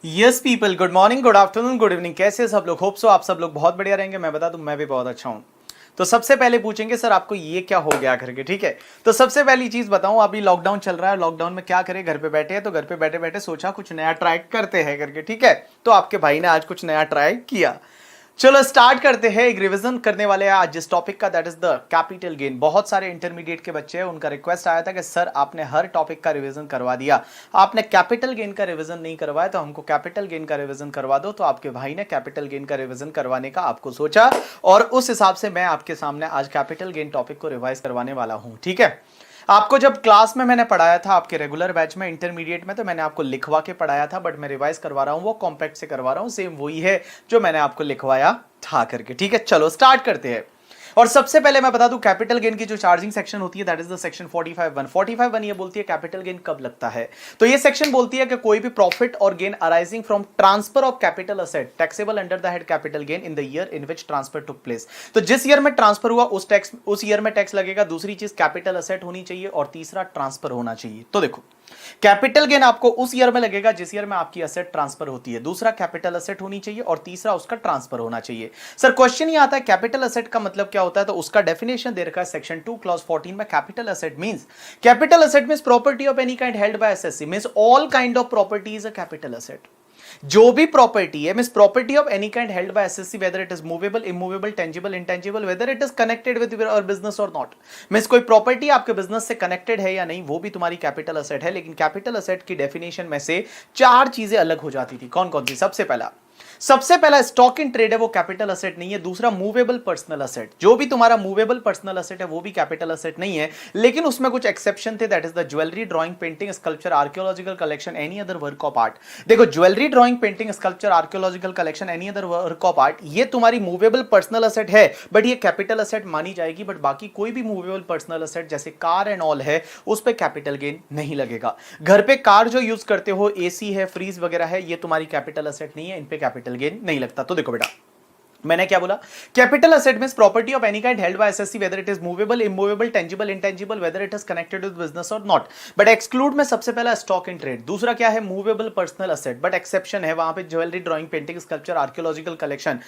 Yes people, good morning, good afternoon, good evening. कैसे सब लोग? होप सो आप सब लोग बहुत बढ़िया रहेंगे। मैं बता दूं, मैं भी बहुत अच्छा हूं। तो सबसे पहले पूछेंगे सर आपको ये क्या हो गया करके, ठीक है? तो सबसे पहली चीज बताऊं, अभी लॉकडाउन चल रहा है। लॉकडाउन में क्या करें, घर पे बैठे हैं, तो घर पे बैठे बैठे सोचा कुछ नया ट्राई करते हैं करके, ठीक है? तो आपके भाई ने आज कुछ नया ट्राई किया। चलो स्टार्ट करते हैं। एक रिवीजन करने वाले हैं आज जिस टॉपिक का, that is the capital gain. बहुत सारे इंटरमीडिएट के बच्चे हैं, उनका रिक्वेस्ट आया था कि सर आपने हर टॉपिक का रिवीजन करवा दिया, आपने कैपिटल गेन का रिवीजन नहीं करवाया, तो हमको कैपिटल गेन का रिवीजन करवा दो। तो आपके भाई ने कैपिटल गेन का रिवीजन करवाने का आपको सोचा, और उस हिसाब से मैं आपके सामने आज कैपिटल गेन टॉपिक को रिवाइज करवाने वाला हूं, ठीक है? आपको जब क्लास में मैंने पढ़ाया था, आपके रेगुलर बैच में इंटरमीडिएट में, तो मैंने आपको लिखवा के पढ़ाया था, बट मैं रिवाइज करवा रहा हूं, वो कॉम्पैक्ट से करवा रहा हूं। सेम वही है जो मैंने आपको लिखवाया था करके, ठीक है? चलो स्टार्ट करते हैं। और सबसे पहले मैं बता दूं, कैपिटल गेन की जो चार्जिंग सेक्शन होती है, दैट इज द सेक्शन 45(1). ये बोलती है कैपिटल गेन कब लगता है। तो ये सेक्शन बोलती है कि कोई भी प्रॉफिट और gain arising from transfer of capital asset taxable under the head capital gain in the year in which transfer took place. तो जिस ईयर में ट्रांसफर हुआ उस ईयर में टैक्स लगेगा। दूसरी चीज कैपिटल असेट होनी चाहिए, और तीसरा ट्रांसफर होना चाहिए। तो देखो, कैपिटल गेन आपको उस ईयर में लगेगा जिस ईयर में आपकी असेट ट्रांसफर होती है। दूसरा, कैपिटल असेट होनी चाहिए, और तीसरा उसका ट्रांसफर होना चाहिए। सर क्वेश्चन ये आता है कैपिटल असेट का मतलब क्या होता है, तो उसका डेफिनेशन दे रखा है सेक्शन 2 क्लॉज 14 में। Capital asset means property of any kind held by SSC, means all kind of property is a capital asset. जो भी प्रॉपर्टी है, means property of any kind held by SSC, whether it is movable, immovable, tangible, intangible, whether it is connected with your business और not. Means कोई property आपके business से connected है या नहीं, वो भी तुम्हारी कैपिटल असेट है। लेकिन कैपिटल असेट की डेफिनेशन में से चार चीजें अलग हो जाती थी। कौन कौन सी? सबसे पहला स्टॉक इन ट्रेड है, वो कैपिटल असेट नहीं है। दूसरा, मूवेबल पर्सनल असेट, जो भी तुम्हारा मूवेबल पर्सनल असेट है वो भी कैपिटल असेट नहीं है। लेकिन उसमें कुछ एक्सेप्शन थे, that is the jewellery, drawing, painting, sculpture, archaeological collection, any other work of art. देखो, jewellery, drawing, painting, sculpture, archaeological collection, any other work of art, ये तुम्हारी मूवेबल पर्सनल असेट है, बट ये कैपिटल असेट मानी जाएगी। But बाकी कोई भी मूवेबल पर्सनल असेट जैसे कार एंड ऑल है, उस पर कैपिटल गेन नहीं लगेगा। घर पे कार जो यूज करते हो, एसी है, फ्रीज वगैरह है, ये तुम्हारी कैपिटल असेट नहीं है, इन पे कैपिटल गेन नहीं लगता। तो देखो बेटा, मैंने क्या बोला, capital asset means property of any kind held by SSC, whether it is movable, immovable, tangible, intangible, whether it is connected with business और नॉट। बट एक्सक्लूड में सबसे पहला स्टॉक इन ट्रेड। दूसरा क्या है, movable personal asset, but exception है वहां पे jewellery, drawing, painting, sculpture, archaeological collection,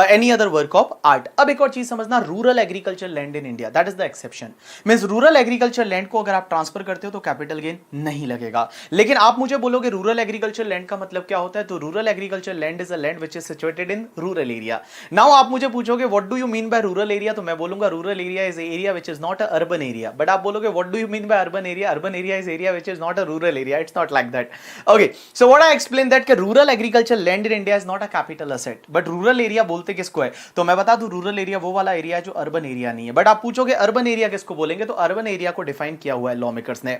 any other work of art. अब एक और चीज समझना, rural agriculture land in India, that is the exception. Means rural agriculture land को अगर आप ट्रांसफर करते हो तो कैपिटल गेन नहीं लगेगा। लेकिन आप मुझे बोलोगे रूरल एग्रीकल्चर लैंड का मतलब क्या होता है, तो rural agriculture land is a land which is situated in rural area. Now आप मुझे पूछोगे what do you mean by rural area, तो मैं बोलूंगा rural area is area which is not a urban area. But आप बोलोगे what do you mean by urban area, urban area is area which is not a rural area. It's not like that. Okay, so what I explain that कि rural agriculture land in India is not a capital asset. But rural area बोलते किसको है, तो मैं बता दूं, rural area वो वाला एरिया है जो अर्बन एरिया नहीं है। बट आप पूछोगे अर्बन एरिया किसको बोलेंगे, तो अर्बन एरिया को डिफाइन किया हुआ है लॉ मेकर्स ने।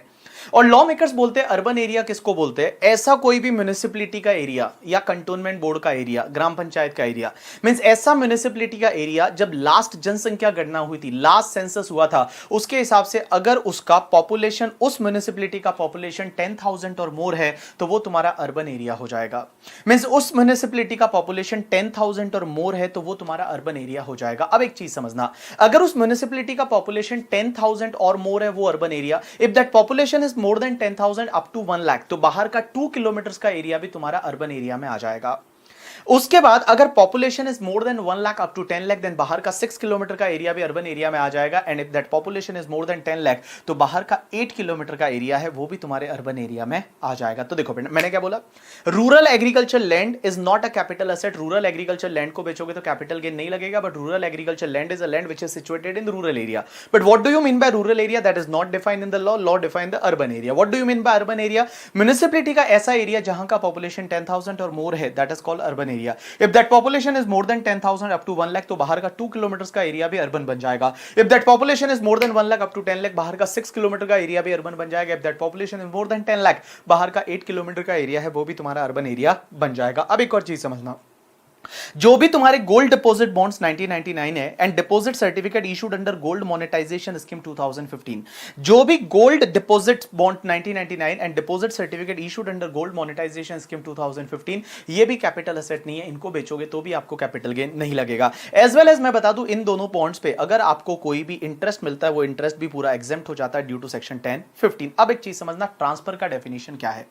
और लॉ मेकर्स बोलते हैं अर्बन एरिया किसको बोलते हैं, ऐसा कोई भी म्युनिसिपैलिटी का एरिया या कंटोनमेंट बोर्ड का एरिया, ग्राम पंचायत का एरिया, मींस ऐसा म्युनिसिपैलिटी का एरिया जब लास्ट जनसंख्या गणना हुई थी, लास्ट सेंसस हुआ था, उसके हिसाब से अगर उसका पॉपुलेशन, उस म्युनिसिपैलिटी का पॉपुलेशन 10,000 और मोर है, तो वो तुम्हारा अर्बन एरिया हो जाएगा। मींस उस म्युनिसिपैलिटी का पॉपुलेशन 10,000 और मोर है, तो वो तुम्हारा अर्बन एरिया हो जाएगा। अब एक चीज समझना, अगर उस म्युनिसिपैलिटी का पॉपुलेशन 10,000 और मोर है, वो urban area, if that population is more than 10,000 up to 1 lakh, तो बाहर का 2 किलोमीटर का एरिया भी तुम्हारा अर्बन एरिया में आ जाएगा। उसके बाद अगर population is more than 1 lakh up to 10 lakh, then बाहर का 6 किलोमीटर का एरिया भी अर्बन एरिया में आ जाएगा। And if that population is more then 10 lakh, तो बाहर का 8 किलोमीटर का एरिया है, वो भी तुम्हारे अर्बन एरिया में आ जाएगा। तो देखो मैंने क्या बोला, rural agriculture land is not a capital asset. Rural agriculture land को बेचोगे तो कैपिटल गेन नहीं लगेगा, but rural agriculture land is a land which is situated in rural area. But what do you mean by rural area, that is not defined in the law, law define the urban area. What do you mean by urban area, municipality का ऐसा area जहां का population 10,000 और more है, that is called urban area. If that population is more than 10,000 up to 1 lakh, तो बाहर का 2 kilometre का एरिया भी अर्बन बन जाएगा। If that population is more than 1 lakh up to 10 lakh, बाहर का 6 किलोमीटर का एरिया भी अर्बन बन जाएगा। If that population is more then 10 lakh, बाहर का 8 किलोमीटर का एरिया है, वो भी तुम्हारा अर्बन एरिया बन जाएगा। अब एक और चीज समझना, जो भी तुम्हारे गोल्ड डिपॉजिट बॉन्ड्स 1999 है and deposit certificate issued under gold monetisation scheme 2015, जो भी gold deposit bond 1999 and deposit certificate issued under gold monetisation scheme 2015, ये भी कैपिटल एसेट नहीं है, इनको बेचोगे तो भी आपको कैपिटल गेन नहीं लगेगा। एज वेल एज मैं बता दूं, इन दोनों बॉन्ड्स पे अगर आपको कोई भी इंटरेस्ट मिलता है, वो इंटरेस्ट भी पूरा एग्जेम्प्ट हो जाता है ड्यू टू सेक्शन 10(15). अब एक चीज समझना, ट्रांसफर का डेफिनेशन क्या है।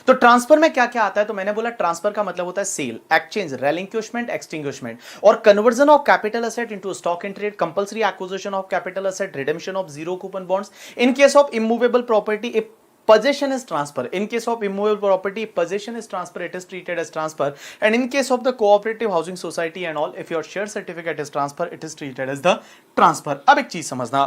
तो ट्रांसफर में क्या क्या आता है, तो मैंने बोला ट्रांसफर का मतलब होता है सेल, एक्सचेंज, रेलिंक्विशमेंट, एक्सटिंग्विशमेंट और conversion of capital asset into stock in trade, compulsory acquisition of capital asset, redemption of zero coupon bonds. In case of immovable property, possession is transfer. In case of immovable property, possession is transfer, it is treated as transfer. And in case of the cooperative housing society and all, if your share certificate is transfer, it is treated as the transfer. अब एक चीज समझना,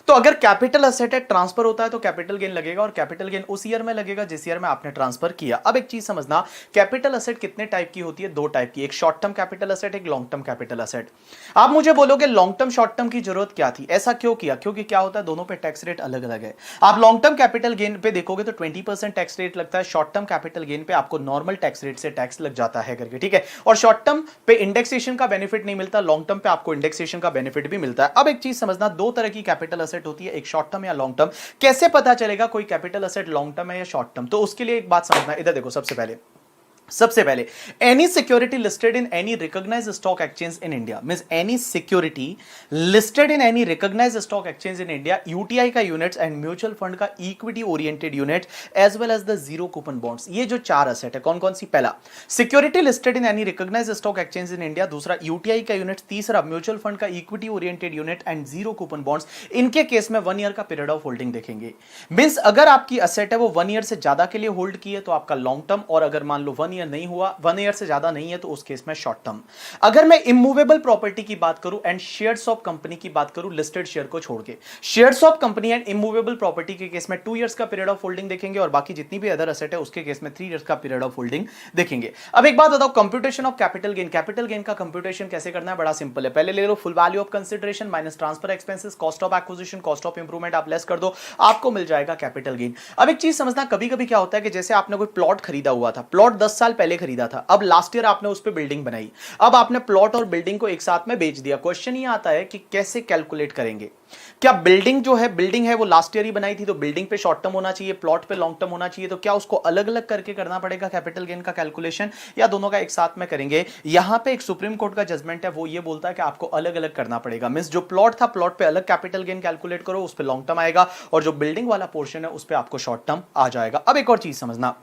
तो अगर capital asset है, transfer होता है तो कैपिटल गेन लगेगा, और कैपिटल गेन उस ईयर में लगेगा जिस ईयर में आपने ट्रांसफर किया। अब एक चीज समझना, कैपिटल असेट कितने टाइप की होती है, दो टाइप की, एक शॉर्ट टर्म कैपिटल असेट, एक लॉन्ग टर्म कैपिटल असेट। आप मुझे बोलोगे लॉन्ग टर्म शॉर्ट टर्म की जरूरत क्या थी, ऐसा क्यों किया, क्योंकि क्या होता है दोनों पे टैक्स रेट अलग अलग है। आप लॉन्ग टर्म कैपिटल गेन पे देखोगे तो 20% टैक्स रेट लगता है, शॉर्ट टर्म कैपिटल गेन पे आपको नॉर्मल टैक्स रेट से टैक्स लग जाता है करके, ठीक है। और शॉर्ट टर्म पे इंडेक्सेशन का बेनिफिट नहीं मिलता, लॉन्ग टर्म पे आपको इंडेक्सेशन का बेनिफिट भी मिलता है। अब एक चीज समझना, दो तरह की कैपिटल असेट होती है, एक शॉर्ट टर्म या लॉन्ग टर्म। कैसे पता चलेगा कोई कैपिटल असेट लॉन्ग टर्म है या शॉर्ट टर्म, तो उसके लिए एक बात समझना, इधर देखो। सबसे पहले any security listed in any recognised stock exchange in India, means any security listed in any recognised stock exchange in India, UTI का यूनिट्स एंड म्यूचुअल फंड का equity oriented unit as well as the zero coupon bonds. ये जो चार asset है कौन कौन सी, पहला security listed in any recognised stock exchange in India, दूसरा यूटीआई का यूनिट, तीसरा म्यूचुअल फंड का equity oriented unit and zero coupon bonds. इनके केस में 1 ईयर का पीरियड ऑफ होल्डिंग देखेंगे। मींस अगर आपकी असेट है वो 1 ईयर से ज्यादा के लिए होल्ड की है तो आपका लॉन्ग टर्म, और अगर मान लो 1 ईयर नहीं हुआ, 1 ईयर से ज्यादा नहीं है तो उस केस में शॉर्ट टर्म। अगर मैं इमूवेबल प्रॉपर्टी की बात करूं एंड शेयर्स ऑफ कंपनी की बात करूं, लिस्टेड शेयर को छोड़ के, shares of company and immovable property के केस में 2 इयर्स का पीरियड ऑफ होल्डिंग देखेंगे, और बाकी जितनी भी अदर असेट है उसके केस में 3 इयर्स का पीरियड ऑफ होल्डिंग देखेंगे। अब एक बात बताओ, computation of capital gain, capital gain का कंप्यूटेशन कैसे करना है, बड़ा सिंपल है। पहले ले लो full value of consideration minus transfer expenses, cost of acquisition, cost of improvement आप लेस कर दो, आपको मिल जाएगा कैपिटल गेन। अब एक चीज समझना, कभी कभी क्या होता है कि जैसे आपने कोई प्लॉट खरीदा हुआ था, प्लॉट 10 साल पहले खरीदा था, अब लास्ट ईयर आपने उस पे बिल्डिंग बनाई, अब आपने प्लॉट और बिल्डिंग को एक साथ में बेच दिया। क्वेश्चन ये आता है कि कैसे कैलकुलेट करेंगे, क्या बिल्डिंग जो है, बिल्डिंग है वो लास्ट ईयर ही बनाई थी तो बिल्डिंग पे शॉर्ट टर्म होना चाहिए, प्लॉट पे लॉन्ग टर्म होना चाहिए, तो क्या उसको अलग अलग करके करना पड़ेगा कैपिटल गेन का कैलकुलेशन, या दोनों का एक साथ में करेंगे। यहां पे एक सुप्रीम कोर्ट का जजमेंट है, वो ये बोलता है कि आपको अलग अलग करना पड़ेगा। मींस जो प्लॉट था, प्लॉट पे अलग कैपिटल गेन कैलकुलेट करो, उस पे लॉन्ग टर्म आएगा, और जो बिल्डिंग वाला पोर्शन है उस पे आपको शॉर्ट टर्म आ जाएगा। अब एक और चीज समझना,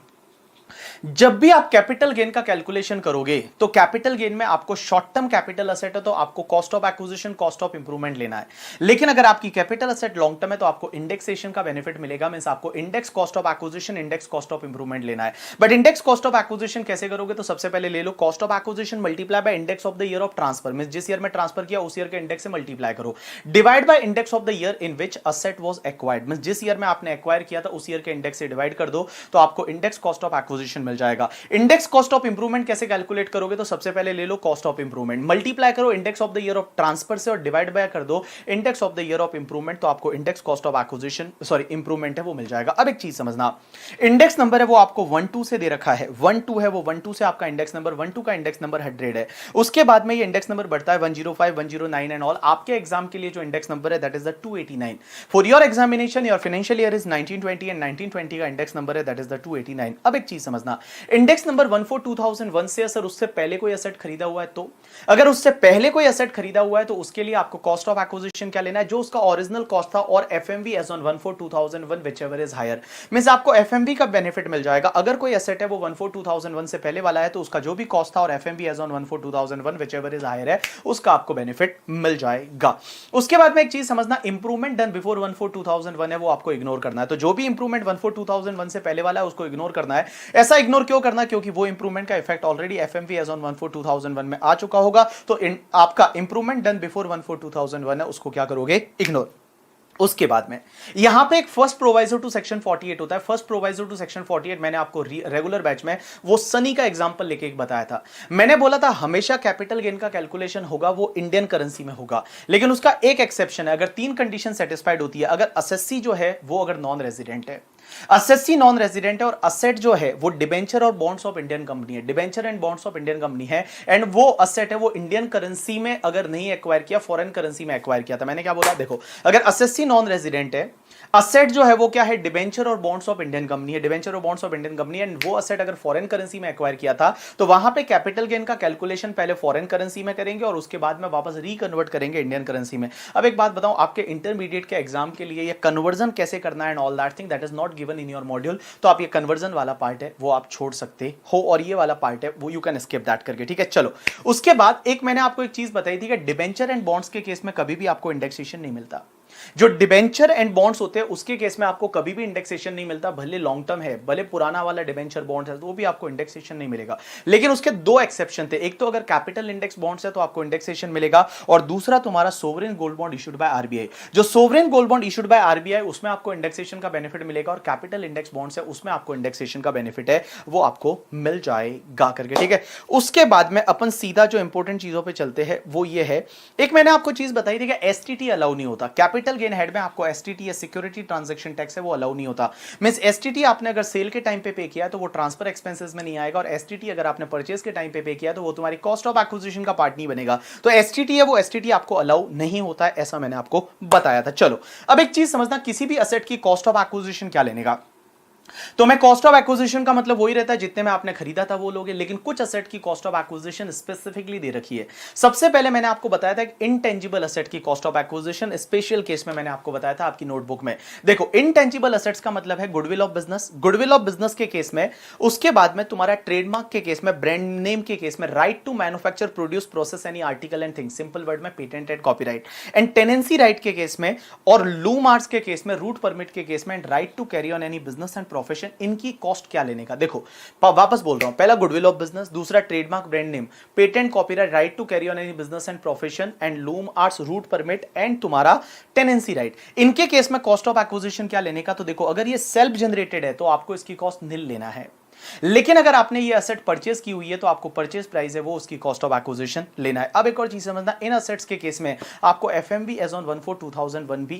जब भी आप कैपिटल गेन का कैलकुलेशन करोगे तो कैपिटल गेन में आपको शॉर्ट टर्म कैपिटल असेट है तो आपको cost of acquisition, cost of improvement लेना है। लेकिन अगर आपकी कैपिटल असेट लॉन्ग टर्म है तो आपको इंडेक्सेशन का बेनिफिट मिलेगा, मींस आपको index cost of acquisition, index cost of improvement लेना है। But index cost of acquisition कैसे करोगे, तो सबसे पहले ले लो cost of acquisition multiply by index of the year of transfer, means जिस ईयर में ट्रांसफर किया उस ईयर के इंडेक्स से मल्टीप्लाई करो, divide by index of the year in which asset was acquired, means जिस ईयर में आपने एक्वायर किया था उस ईयर के इंडेक्स से डिवाइड कर दो, तो आपको इंडेक्स कॉस्ट ऑफ एक्विजिशन मिल जाएगा। इंडेक्स कॉस्ट ऑफ इंप्रूवमेंट कैसे कैलकुलेट करोगे, तो सबसे पहले ले लो कॉस्ट ऑफ इंप्रूवमेंट, मल्टीप्लाई करो index of the year of transfer से और डिवाइड बाय कर दो index of the year of improvement, तो आपको index cost of acquisition improvement है वो मिल जाएगा। अब एक चीज समझना, इंडेक्स नंबर है वो आपको 1-2 से दे रखा है, 1-2 है वो 1-2 से आपका इंडेक्स नंबर, 1-2 का इंडेक्स नंबर 100 है। उसके बाद में ये इंडेक्स नंबर बढ़ता है 105, 109 एंड ऑल। आपके एग्जाम के लिए जो इंडेक्स नंबर है that is the 289। For your examination your financial year is 1920 and 1920 का इंडेक्स नंबर है दैट इज द 289। अब एक चीज समझना, इंडेक्स नंबर 14/2001 से असर उससे पहले कोई एसेट खरीदा हुआ है, तो अगर उससे पहले कोई एसेट खरीदा हुआ है तो उसके लिए आपको कॉस्ट ऑफ एक्विजिशन क्या लेना है, जो उसका ओरिजिनल कॉस्ट था, और FMV as on 14/2001 whichever is higher, means आपको एफएमवी का बेनिफिट मिल जाएगा। अगर कोई एसेट है वो 14/2001 से पहले वाला है तो उसका जो भी कॉस्ट था और FMV as on 14/2001 whichever is higher है उसका आपको बेनिफिट मिल जाएगा। उसके बाद में एक चीज समझना, इंप्रूवमेंट डन बिफोर 14/2001 है वो आपको इग्नोर करना है, तो जो भी इंप्रूवमेंट 14/2001 से पहले वाला है उसको इग्नोर करना है। ऐसा इग्नोर क्यों करना, क्योंकि वो इंप्रूवमेंट का effect already FMV as on 14/2001 में आ चुका होगा, तो आपका इंप्रूवमेंट डन बिफोर 14/2001 है उसको क्या करोगे, इग्नोर। उसके बाद में यहां पे एक फर्स्ट प्रोवाइजर टू सेक्शन 48 होता है। फर्स्ट प्रोवाइजर टू सेक्शन 48 मैंने आपको रेगुलर बैच में वो सनी का एग्जांपल लेके एक बताया था। मैंने बोला था हमेशा कैपिटल गेन का कैलकुलेशन होगा वो इंडियन करेंसी में होगा, लेकिन उसका एक एक्सेप्शन है, अगर 3 कंडीशन सेटिस्फाइड होती है। अगर असेसी जो है वो अगर नॉन रेजिडेंट है, असेसी नॉन रेजिडेंट है, और असेट जो है वो डिबेंचर और बॉन्ड्स ऑफ इंडियन कंपनी है, debenture and bonds of Indian company है, एंड वो असेट है वो इंडियन करेंसी में अगर नहीं एक्वायर किया, फॉरेन करेंसी में एक्वायर किया था। मैंने क्या बोला, देखो अगर असेसी नॉन रेजिडेंट है, असेट जो है वो क्या है, डिबेंचर और बॉन्ड्स ऑफ इंडियन कंपनी है, डिबेंचर और bonds of Indian company, and वो असेट अगर फॉरेन करेंसी में एक्वायर किया था तो वहां पे कैपिटल गेन का कैलकुलेशन पहले फॉरेन करेंसी में करेंगे और उसके बाद में वापस रिकन्वर्ट करेंगे इंडियन करेंसी में। अब एक बात बताऊं, आपके इंटरमीडिएट के एग्जाम के लिए ये कन्वर्जन कैसे करना है and all that thing that is not given in your module, तो आप ये कन्वर्जन वाला पार्ट है वो आप छोड़ सकते हो, और ये वाला पार्ट है वो यू कैन स्किप दैट करके, ठीक है। चलो उसके बाद एक मैंने आपको एक चीज बताई थी कि डिबेंचर एंड बॉन्ड्स के केस में कभी भी आपको इंडेक्सेशन नहीं मिलता। जो डिबेंचर एंड बॉन्ड्स होते हैं उसके केस में आपको कभी भी इंडेक्सेशन नहीं मिलता, भले लॉन्ग टर्म है, भले पुराना वाला डिबेंचर बॉन्ड है, तो वो भी आपको इंडेक्सेशन नहीं मिलेगा। लेकिन उसके दो एक्सेप्शन थे, एक तो अगर कैपिटल इंडेक्स बॉन्ड्स है तो आपको इंडेक्सेशन मिलेगा, और दूसरा तुम्हारा sovereign gold bond issued by RBI. जो sovereign gold bond issued by RBI उसमें आपको इंडेक्सेशन का बेनिफिट मिलेगा, और कैपिटल इंडेक्स बॉन्ड्स है उसमें आपको इंडेक्सेशन का बेनिफिट है वो आपको मिल जाएगा करके, ठीक है। उसके बाद में अपन सीधा जो इंपॉर्टेंट चीजों पे चलते हैं वो ये है, एक मैंने आपको चीज बताई थी कि एसटीटी अलाउ नहीं होता कैपिटल गेन हेड में, आपको एसटीटी या सिक्योरिटी ट्रांजैक्शन टैक्स है वो अलाउ नहीं होता। मींस एसटीटी आपने अगर सेल के टाइम पे किया तो वो ट्रांसफर एक्सपेंसेस में नहीं आएगा, और एसटीटी अगर आपने परचेज के टाइम पे किया तो वो तुम्हारी कॉस्ट ऑफ एक्विजिशन का पार्ट नहीं बनेगा। तो एसटीटी है वो एसटीटी आपको अलाउ नहीं होता है, ऐसा मैंने आपको बताया था। चलो अब एक चीज समझना, किसी भी असेट की कॉस्ट ऑफ एक्विजिशन क्या लेने का, तो मैं कॉस्ट ऑफ एक्विजिशन का मतलब वही रहता है जितने में आपने खरीदा था वो लोगे, लेकिन कुछ असेट की कॉस्ट ऑफ एक्विजिशन स्पेसिफिकली दे रखी है। सबसे पहले मैंने आपको बताया था इनटेंजिबल असेट की cost of acquisition, special case में मैंने आपको बताया था आपकी नोटबुक में। देखो इनटेंजिबल असेट्स का मतलब है goodwill of business, goodwill of business के केस में, उसके बाद में तुम्हारा ट्रेडमार्क के केस में, ब्रांड नेम के केस में, right to manufacture produce process any article and thing, simple word में patent and copyright, and tenancy right के केस में, और लूम आर्ट्स के केस में, रूट परमिट के केस में, and right to carry on any business and profession, इनकी cost क्या लेने का। देखो वापस बोल रहा हूं, पहला गुडविल ऑफ बिजनेस, दूसरा trademark brand name, patent copyright, right to carry on any business and profession, and loom hours, route permit, and तुम्हारा टेनेंसी राइट, इनके केस में कॉस्ट ऑफ एक्विजिशन क्या लेने का। तो देखो अगर ये सेल्फ जनरेटेड है तो आपको इसकी कॉस्ट निल लेना है, लेकिन अगर आपने ये असेट परचेज की हुई है तो आपको परचेज प्राइस है वो उसकी कॉस्ट ऑफ एक्विजिशन लेना है। अब एक और चीज समझना, इन असेट्स के केस में आपको एफएमवी एज ऑन 1/4/2001 भी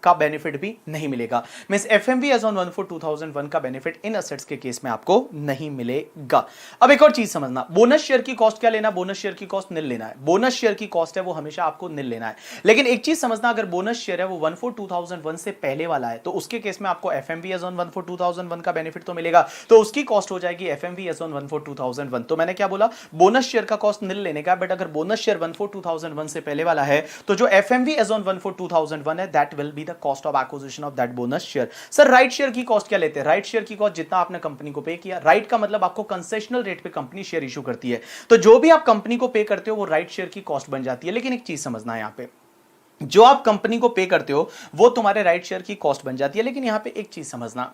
का बेनिफिट भी नहीं मिलेगा। मींस एफएमवी एज ऑन 1/4/2001 का बेनिफिट इन असेट्स के केस में आपको नहीं मिलेगा। अब एक और चीज समझना, बोनस शेयर की कॉस्ट क्या लेना, बोनस शेयर की कॉस्ट निल लेना है। बोनस शेयर की कॉस्ट है वो हमेशा आपको निल लेना है, लेकिन एक चीज समझना, अगर बोनस शेयर है वो 1/4/2001 से पहले वाला है तो उसके केस में आपको एफएमवी एज ऑन 1/4/2001 का बेनिफिट तो मिलेगा, तो उसकी कॉस्ट हो जाएगी एफएमवी एज ऑन 1/4/2001। तो मैंने क्या बोला, बोनस शेयर का कॉस्ट निल लेने का, बट अगर बोनस शेयर 1/4/2001 से पहले वाला है तो जो एफएमवी एज ऑन 1/4/2001 है that will be the cost of acquisition of that bonus share. Sir right share की कॉस्ट क्या लेते हैं, राइट शेयर की कॉस्ट जितना आपने कंपनी को पे किया, राइट का मतलब आपको कंसेशनल रेट पे कंपनी शेयर इशू करती है, तो जो भी आप कंपनी को पे करते हो वो राइट शेयर की कॉस्ट बन जाती है। लेकिन एक चीज समझना है, यहां पे जो आप कंपनी को पे करते हो वो तुम्हारे राइट शेयर की कॉस्ट बन जाती है। लेकिन यहां पे एक चीज समझना,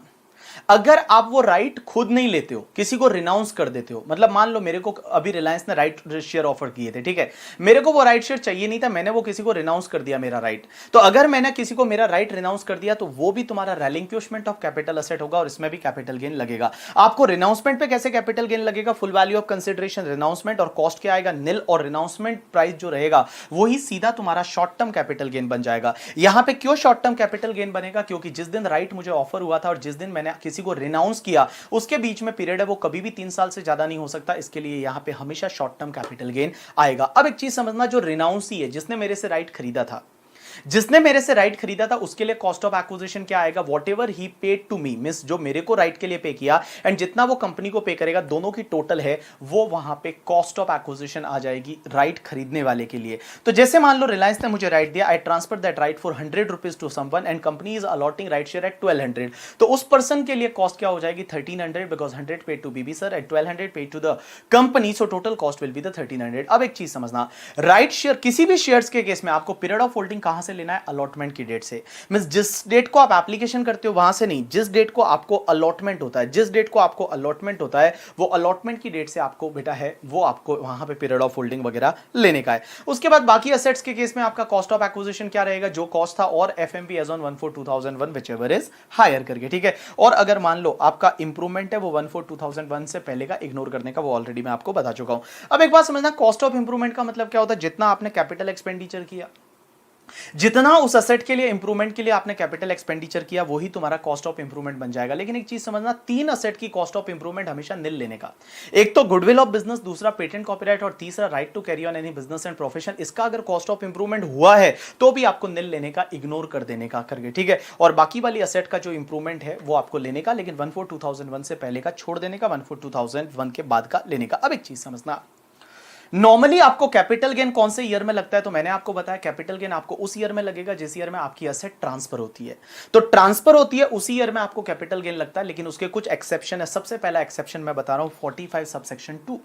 अगर आप वो राइट खुद नहीं लेते हो, किसी को रिनाउंस कर देते हो, मतलब मान लो मेरे को अभी रिलायंस ने राइट शेयर ऑफर किए थे, ठीक है, मेरे को वो राइट शेयर चाहिए नहीं था, मैंने वो किसी को रिनाउंस कर दिया मेरा राइट, तो अगर मैंने किसी को मेरा राइट रिनाउंस कर दिया तो वो भी तुम्हारा रेलिंक्विशमेंट ऑफ कैपिटल असेट होगा और इसमें भी कैपिटल गेन लगेगा। आपको रिनाउंसमेंट पे कैसे कैपिटल गेन लगेगा, फुल वैल्यू ऑफ कंसिडरेशन रिनाउंसमेंट, और कॉस्ट क्या आएगा निल, और रिनाउंसमेंट प्राइस जो रहेगा वही सीधा तुम्हारा शॉर्ट टर्म कैपिटल गेन बन जाएगा। यहां पे क्यों शॉर्ट टर्म कैपिटल गेन बनेगा, क्योंकि जिस दिन राइट मुझे ऑफर हुआ था और जिस दिन मैंने किसी को रिनाउंस किया उसके बीच में पीरियड है वो कभी भी 3 साल से ज्यादा नहीं हो सकता, इसके लिए यहां पे हमेशा शॉर्ट टर्म कैपिटल गेन आएगा। अब एक चीज समझना, जो रिनाउंसी है, जिसने मेरे से राइट खरीदा था, जिसने मेरे से राइट खरीदा था उसके लिए कॉस्ट ऑफ एक्विजिशन क्या आएगा, whatever he paid to me, means जो मेरे को राइट के लिए पे किया एंड जितना वो कंपनी को पे करेगा, दोनों की टोटल है वो वहां पे कॉस्ट ऑफ एक्विजिशन आ जाएगी राइट खरीदने वाले के लिए। तो जैसे मान लो रिलायंस ने मुझे राइट दिया, I transfer that right for 100 rupees to someone and company is allotting right share at 1200, तो उस पर्सन के लिए कॉस्ट क्या हो जाएगी 1300, because 100 paid to BB sir and 1200 paid to the company, so total cost will be the 1300। अब एक चीज समझना, राइट शेयर किसी भी शेयर्स के केस में आपको पीरियड ऑफ होल्डिंग कहां से लेना है, अलॉटमेंट की डेट से। मींस जिस डेट को आप एप्लीकेशन करते हो वहां से नहीं, जिस डेट को आपको अलॉटमेंट होता है, जिस डेट को आपको अलॉटमेंट होता है वो अलॉटमेंट की डेट से आपको बेटा है वो आपको वहां पे पीरियड ऑफ होल्डिंग वगैरह लेने का है। उसके बाद बाकी असेट्स के केस में आपका कॉस्ट ऑफ एक्विजिशन क्या रहेगा, जो कॉस्ट था, और FMV as on 1/4/2001 whichever is higher करके, ठीक है। और अगर मान लो आपका इंप्रूवमेंट है वो 1/4/2001 से पहले का इग्नोर करने का, वो ऑलरेडी मैं आपको बता चुका हूं। अब एक बात समझना, कॉस्ट ऑफ इंप्रूवमेंट का मतलब क्या होता है, जितना आपने कैपिटल एक्सपेंडिचर किया, जितना उस असेट के लिए इंप्रूवमेंट के लिए आपने कैपिटल एक्सपेंडिचर किया वही तुम्हारा कॉस्ट ऑफ इंप्रूवमेंट बन जाएगा। लेकिन एक चीज समझना, 3 असेट की कॉस्ट ऑफ इंप्रूवमेंट हमेशा निल लेने का, एक तो गुडविल ऑफ बिजनेस, दूसरा पेटेंट कॉपीराइट, और तीसरा right to carry on any business and profession. इसका अगर कॉस्ट ऑफ इंप्रूवमेंट हुआ है तो भी आपको निल लेने का, इग्नोर कर देने का करके, ठीक है। और बाकी वाली असेट का जो इंप्रूवमेंट है वो आपको लेने का, लेकिन 1/4/2001 से पहले का छोड़ देने का, 1/4/2001 के बाद का लेने का। अब एक चीज समझना, नॉर्मली आपको कैपिटल गेन कौन से ईयर में लगता है, तो मैंने आपको बताया कैपिटल गेन आपको उस ईयर में लगेगा जिस ईयर में आपकी एसेट ट्रांसफर होती है। तो ट्रांसफर होती है उसी ईयर में आपको कैपिटल गेन लगता है, लेकिन उसके कुछ एक्सेप्शन है। सबसे पहला एक्सेप्शन मैं बता रहा हूं 45 subsection 2,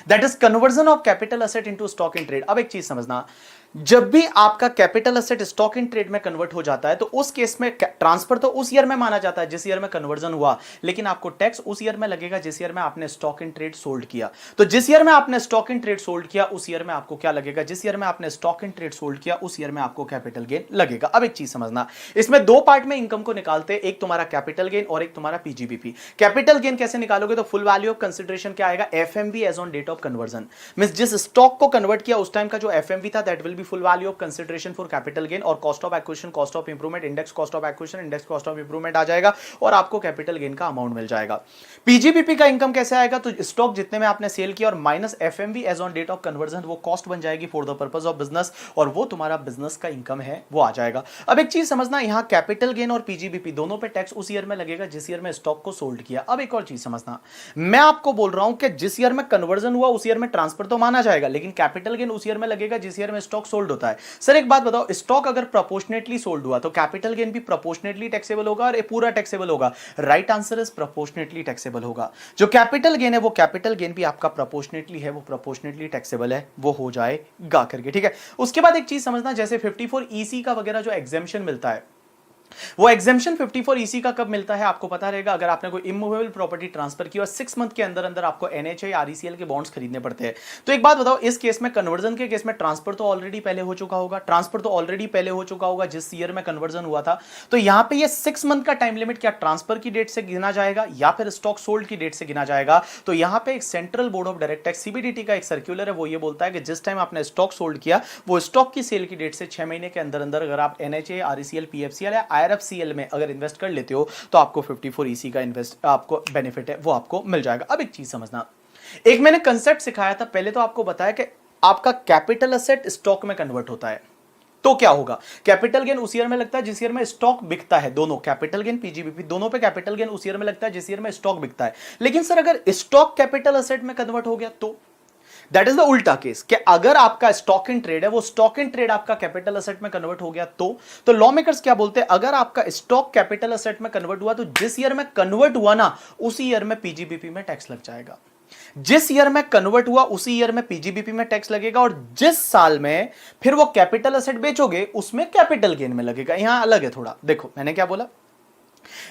that is conversion of capital asset into stock in trade. अब एक चीज समझना, जब भी आपका capital asset stock in trade में कन्वर्ट हो जाता है तो उस केस में ट्रांसफर तो उस ईयर में माना जाता है जिस ईयर में कन्वर्जन हुआ, लेकिन आपको टैक्स उस ईयर में लगेगा जिस ईयर में आपने स्टॉक इन ट्रेड सोल्ड किया। तो जिस ईयर में आपने स्टॉक इन ट्रेड सोल्ड किया उस ईयर में आपको क्या लगेगा, जिस ईयर में आपने स्टॉक इन ट्रेड सोल्ड किया उस ईयर में आपको कैपिटल गेन लगेगा। अब एक चीज समझना, इसमें दो पार्ट में इनकम को निकालते हैं, एक तुम्हारा कैपिटल गेन और एक तुम्हारा पीजीबीपी। कैपिटल गेन कैसे निकालोगे, तो फुल वैल्यू ऑफ कंसिडरेशन क्या आएगा, FMV as on date of conversion, means जिस स्टॉक को कन्वर्ट किया उस टाइम का जो एफएमवी था that will be full value of consideration for capital gain, और cost of acquisition, cost of improvement, index cost of acquisition, index cost of improvement आ जाएगा और आपको कैपिटल गेन का अमाउंट मिल जाएगा। पीजीबीपी का इनकम कैसे आएगा, तो स्टॉक जितने में आपने सेल किया और minus FMV as on date of conversion, वो कॉस्ट बन जाएगी for the purpose of business, और वो तुम्हारा बिजनेस का इनकम है वो आ जाएगा। अब एक चीज समझना, यहां कैपिटल गेन और पीजीबीपी दोनों पे टैक्स उस ईयर में लगेगा जिस ईयर में स्टॉक को सोल्ड किया। अब एक और चीज समझना, मैं आपको बोल रहा हूं कि जिस ईयर में कन्वर्जन हुआ उस ईयर में ट्रांसफर तो माना जाएगा, लेकिन कैपिटल गेन उस ईयर में लगेगा जिस ईयर में स्टॉक सोल्ड होता है। सर एक बात बताओ, स्टॉक अगर प्रोपोर्शनेटली सोल्ड हुआ तो कैपिटल गेन भी प्रोपोर्शनेटली टैक्सेबल होगा और ये पूरा टैक्सेबल होगा? Right answer is proportionately taxable होगा। जो कैपिटल गेन है वो कैपिटल गेन भी आपका प्रोपोर्शनेटली है, वो प्रोपोर्शनेटली टैक्सेबल है, वो हो जाएगा करके, ठीक है। उसके बाद एक चीज समझना, जैसे 54 ईसी का वगैरह जो एग्जेम्पशन मिलता है, वो एग्जेम्पशन 54 ईसी का कब मिलता है आपको पता रहेगा, अगर आपने कोई इमूवेबल प्रॉपर्टी ट्रांसफर की और 6 मंथ के अंदर अंदर आपको एनएचए आरईसीएल के बॉन्ड्स खरीदने पड़ते हैं। तो एक बात बताओ, इस केस में कन्वर्जन के केस में ट्रांसफर तो ऑलरेडी पहले हो चुका होगा, ट्रांसफर तो ऑलरेडी पहले हो चुका होगा जिस ईयर में कन्वर्जन हुआ था। तो यहां पे ये 6 मंथ का टाइम लिमिट क्या ट्रांसफर की डेट से गिना जाएगा या फिर स्टॉक सोल्ड की डेट से गिना जाएगा? तो यहां पे एक central board of directors CBDT का एक सर्कुलर है, वो ये बोलता है कि जिस टाइम आपने स्टॉक सोल्ड किया वो स्टॉक की सेल की डेट से 6 महीने के अंदर अंदर अगर आप एनएचए आरईसीएल पीएफसीएल या आईआरएफसीएल में अगर इन्वेस्ट कर लेते हो तो आपको 54 ईसी का इन्वेस्ट आपको बेनिफिट है वो आपको मिल जाएगा। अब एक चीज समझना, एक मैंने कंसेप्ट सिखाया था पहले, तो आपको बताया कि आपका कैपिटल एसेट स्टॉक में कन्वर्ट होता है तो क्या होगा, कैपिटल गेन उस ईयर में लगता है जिस ईयर में स्टॉक बिकता है, दोनों कैपिटल गेन पीजीबीपी दोनों पे कैपिटल गेन उस ईयर में लगता है जिस ईयर में स्टॉक बिकता है। लेकिन सर अगर स्टॉक कैपिटल एसेट में कन्वर्ट हो गया तो दैट इज द उल्टा केस, कि अगर आपका स्टॉक इन ट्रेड है वो स्टॉक इन ट्रेड आपका कैपिटल एसेट में कन्वर्ट हो गया तो लॉ मेकर्स क्या बोलते हैं, अगर आपका स्टॉक कैपिटल एसेट में कन्वर्ट हुआ तो जिस ईयर में कन्वर्ट हुआ ना उसी ईयर में पीजीबीपी में टैक्स लग जाएगा। जिस ईयर में कन्वर्ट हुआ उसी ईयर में पीजीबीपी में टैक्स लगेगा, और जिस साल में फिर वो कैपिटल एसेट बेचोगे उसमें कैपिटल गेन में लगेगा। यहां अलग है थोड़ा, देखो मैंने क्या बोला,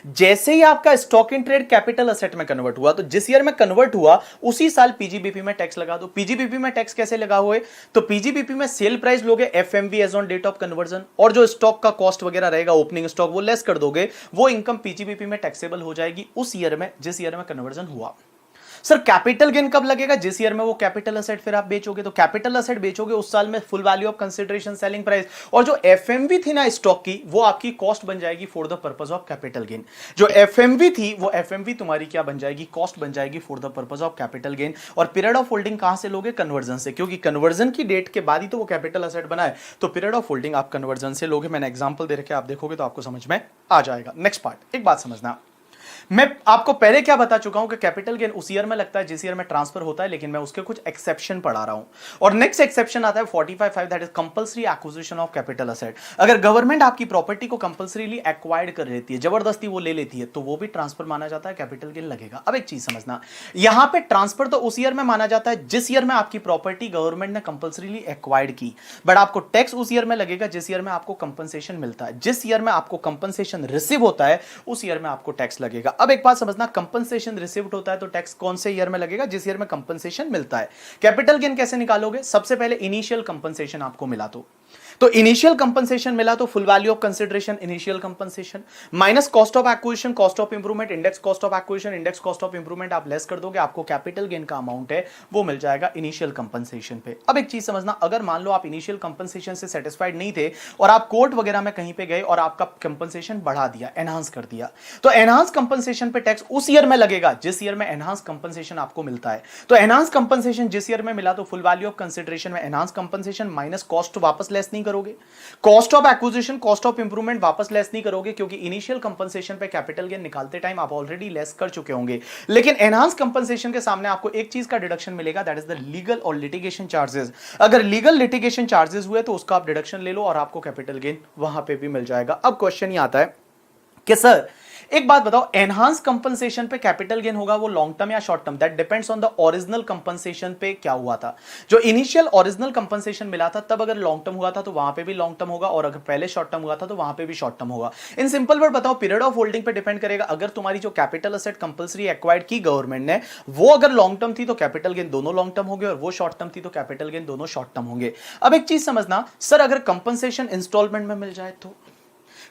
जैसे ही आपका stock in trade capital asset में कन्वर्ट हुआ तो जिस ईयर में कन्वर्ट हुआ उसी साल पीजीबीपी में टैक्स लगा दो। पीजीबीपी में टैक्स कैसे लगा हुए, तो पीजीबीपी में सेल प्राइस लोगे FMV as on date of conversion, और जो स्टॉक का कॉस्ट वगैरह रहेगा ओपनिंग स्टॉक वो लेस कर दोगे, वो इनकम पीजीबीपी में टैक्सेबल हो जाएगी उस ईयर में जिस ईयर में कन्वर्जन हुआ। सर कैपिटल गेन कब लगेगा, जिस ईयर में वो कैपिटल एसेट फिर आप बेचोगे, तो कैपिटल एसेट बेचोगे उस साल में full value of consideration selling price, और जो एफएमवी थी ना स्टॉक की वो आपकी कॉस्ट बन जाएगी for the purpose of capital gain. जो एफएमवी थी वो एफएमवी तुम्हारी क्या बन जाएगी, कॉस्ट बन जाएगी for the purpose of capital gain. और पीरियड ऑफ होल्डिंग कहां से लोगे, कन्वर्जन से, क्योंकि कन्वर्जन की डेट के बाद ही तो वो कैपिटल एसेट बना है, तो पीरियड ऑफ होल्डिंग आप कन्वर्जन से लोगे। मैंने एग्जांपल दे रखे, आप देखोगे तो आपको समझ में आ जाएगा। नेक्स्ट पार्ट, एक बात समझना, मैं आपको पहले क्या बता चुका हूं कि कैपिटल गेन उस ईयर में लगता है जिस ईयर में ट्रांसफर होता है, लेकिन मैं उसके कुछ एक्सेप्शन पढ़ा रहा हूं। और नेक्स्ट एक्सेप्शन आता है 45(5) that is compulsory acquisition of capital asset. अगर गवर्नमेंट आपकी प्रॉपर्टी को कंपल्सरीली एक्वायर्ड कर लेती है, जबरदस्ती वो ले लेती है, तो वो भी ट्रांसफर माना जाता है, कैपिटल गेन लगेगा। अब एक चीज समझना, यहां पे ट्रांसफर तो उस ईयर में माना जाता है जिस ईयर में आपकी प्रॉपर्टी गवर्नमेंट ने कंपल्सरीली एक्वायर्ड की, बट आपको टैक्स उस ईयर में लगेगा जिस ईयर में आपको कंपनसेशन मिलता है। जिस ईयर में आपको कंपनसेशन रिसीव होता है उस ईयर में आपको टैक्स लगेगा। अब एक बात समझना, कंपनसेशन रिसीव्ड होता है तो टैक्स कौन से ईयर में लगेगा, जिस ईयर में कंपनसेशन मिलता है। कैपिटल गेन कैसे निकालोगे, सबसे पहले इनिशियल कंपनसेशन आपको मिला तो इनिशियल कंपनसेशन मिला तो full value of consideration initial compensation minus cost of acquisition, cost of improvement, index cost of acquisition, index cost of improvement आप लेस कर दोगे, आपको कैपिटल गेन का अमाउंट है वो मिल जाएगा इनिशियल कंपनसेशन पे। अब एक चीज समझना, अगर मान लो आप इनिशियल कंपनसेशन से सेटिस्फाइड नहीं थे और आप कोर्ट वगैरह में कहीं पे गए और आपका कंपनसेशन बढ़ा दिया, एनहांस कर दिया, तो एनहांस कंपनसेशन पे टैक्स उस ईयर में लगेगा जिस ईयर में एनहांस कंपनसेशन आपको मिलता है। तो एनहांस कंपनसेशन जिस ईयर में मिला तो फुल वैल्यू ऑफ कंसिडरेशन में एनहांस कंपनसेशन माइनस कॉस्ट वापस लेस नहीं करोगे। Cost of acquisition, cost of improvement वापस लेस नहीं करोगे, क्योंकि इनिशियल कंपनसेशन पे कैपिटल गेन निकालते टाइम आप ऑलरेडी लेस कर चुके होंगे। लेकिन एनहांस कंपनसेशन के सामने आपको एक चीज का डिडक्शन मिलेगा, दैट इज द लीगल और लिटिगेशन चार्जेस। अगर लीगल लिटिगेशन चार्जेस हुए तो उसका आप डिडक्शन ले लो और आपको कैपिटल गेन वहां पे भी मिल जाएगा। अब क्वेश्चन ये आता है कि सर एक बात बताओ, एनहांस कंपनसेशन पे कैपिटल गेन होगा वो लॉन्ग टर्म या short term? That depends on the original compensation पे क्या हुआ था। जो इनिशियल ओरिजिनल कंपनसेशन मिला था तब अगर लॉन्ग टर्म हुआ था तो वहां पे भी लॉन्ग टर्म होगा, और अगर पहले शॉर्ट टर्म हुआ था तो वहां पे भी शॉर्ट टर्म होगा। इन सिंपल वर्ड बताओ, पीरियड ऑफ होल्डिंग पे डिपेंड करेगा। अगर तुम्हारी जो कैपिटल असेट कंपल्सरी एक्वायर्ड की गवर्नमेंट ने वो अगर लॉन्ग टर्म थी तो कैपिटल गेन दोनों लॉन्ग टर्म होंगे, और वो शॉर्ट टर्म थी तो कैपिटल गेन दोनों शॉर्ट टर्म होंगे। अब एक चीज समझना, सर अगर कंपनसेशन इंस्टॉलमेंट में मिल जाए तो,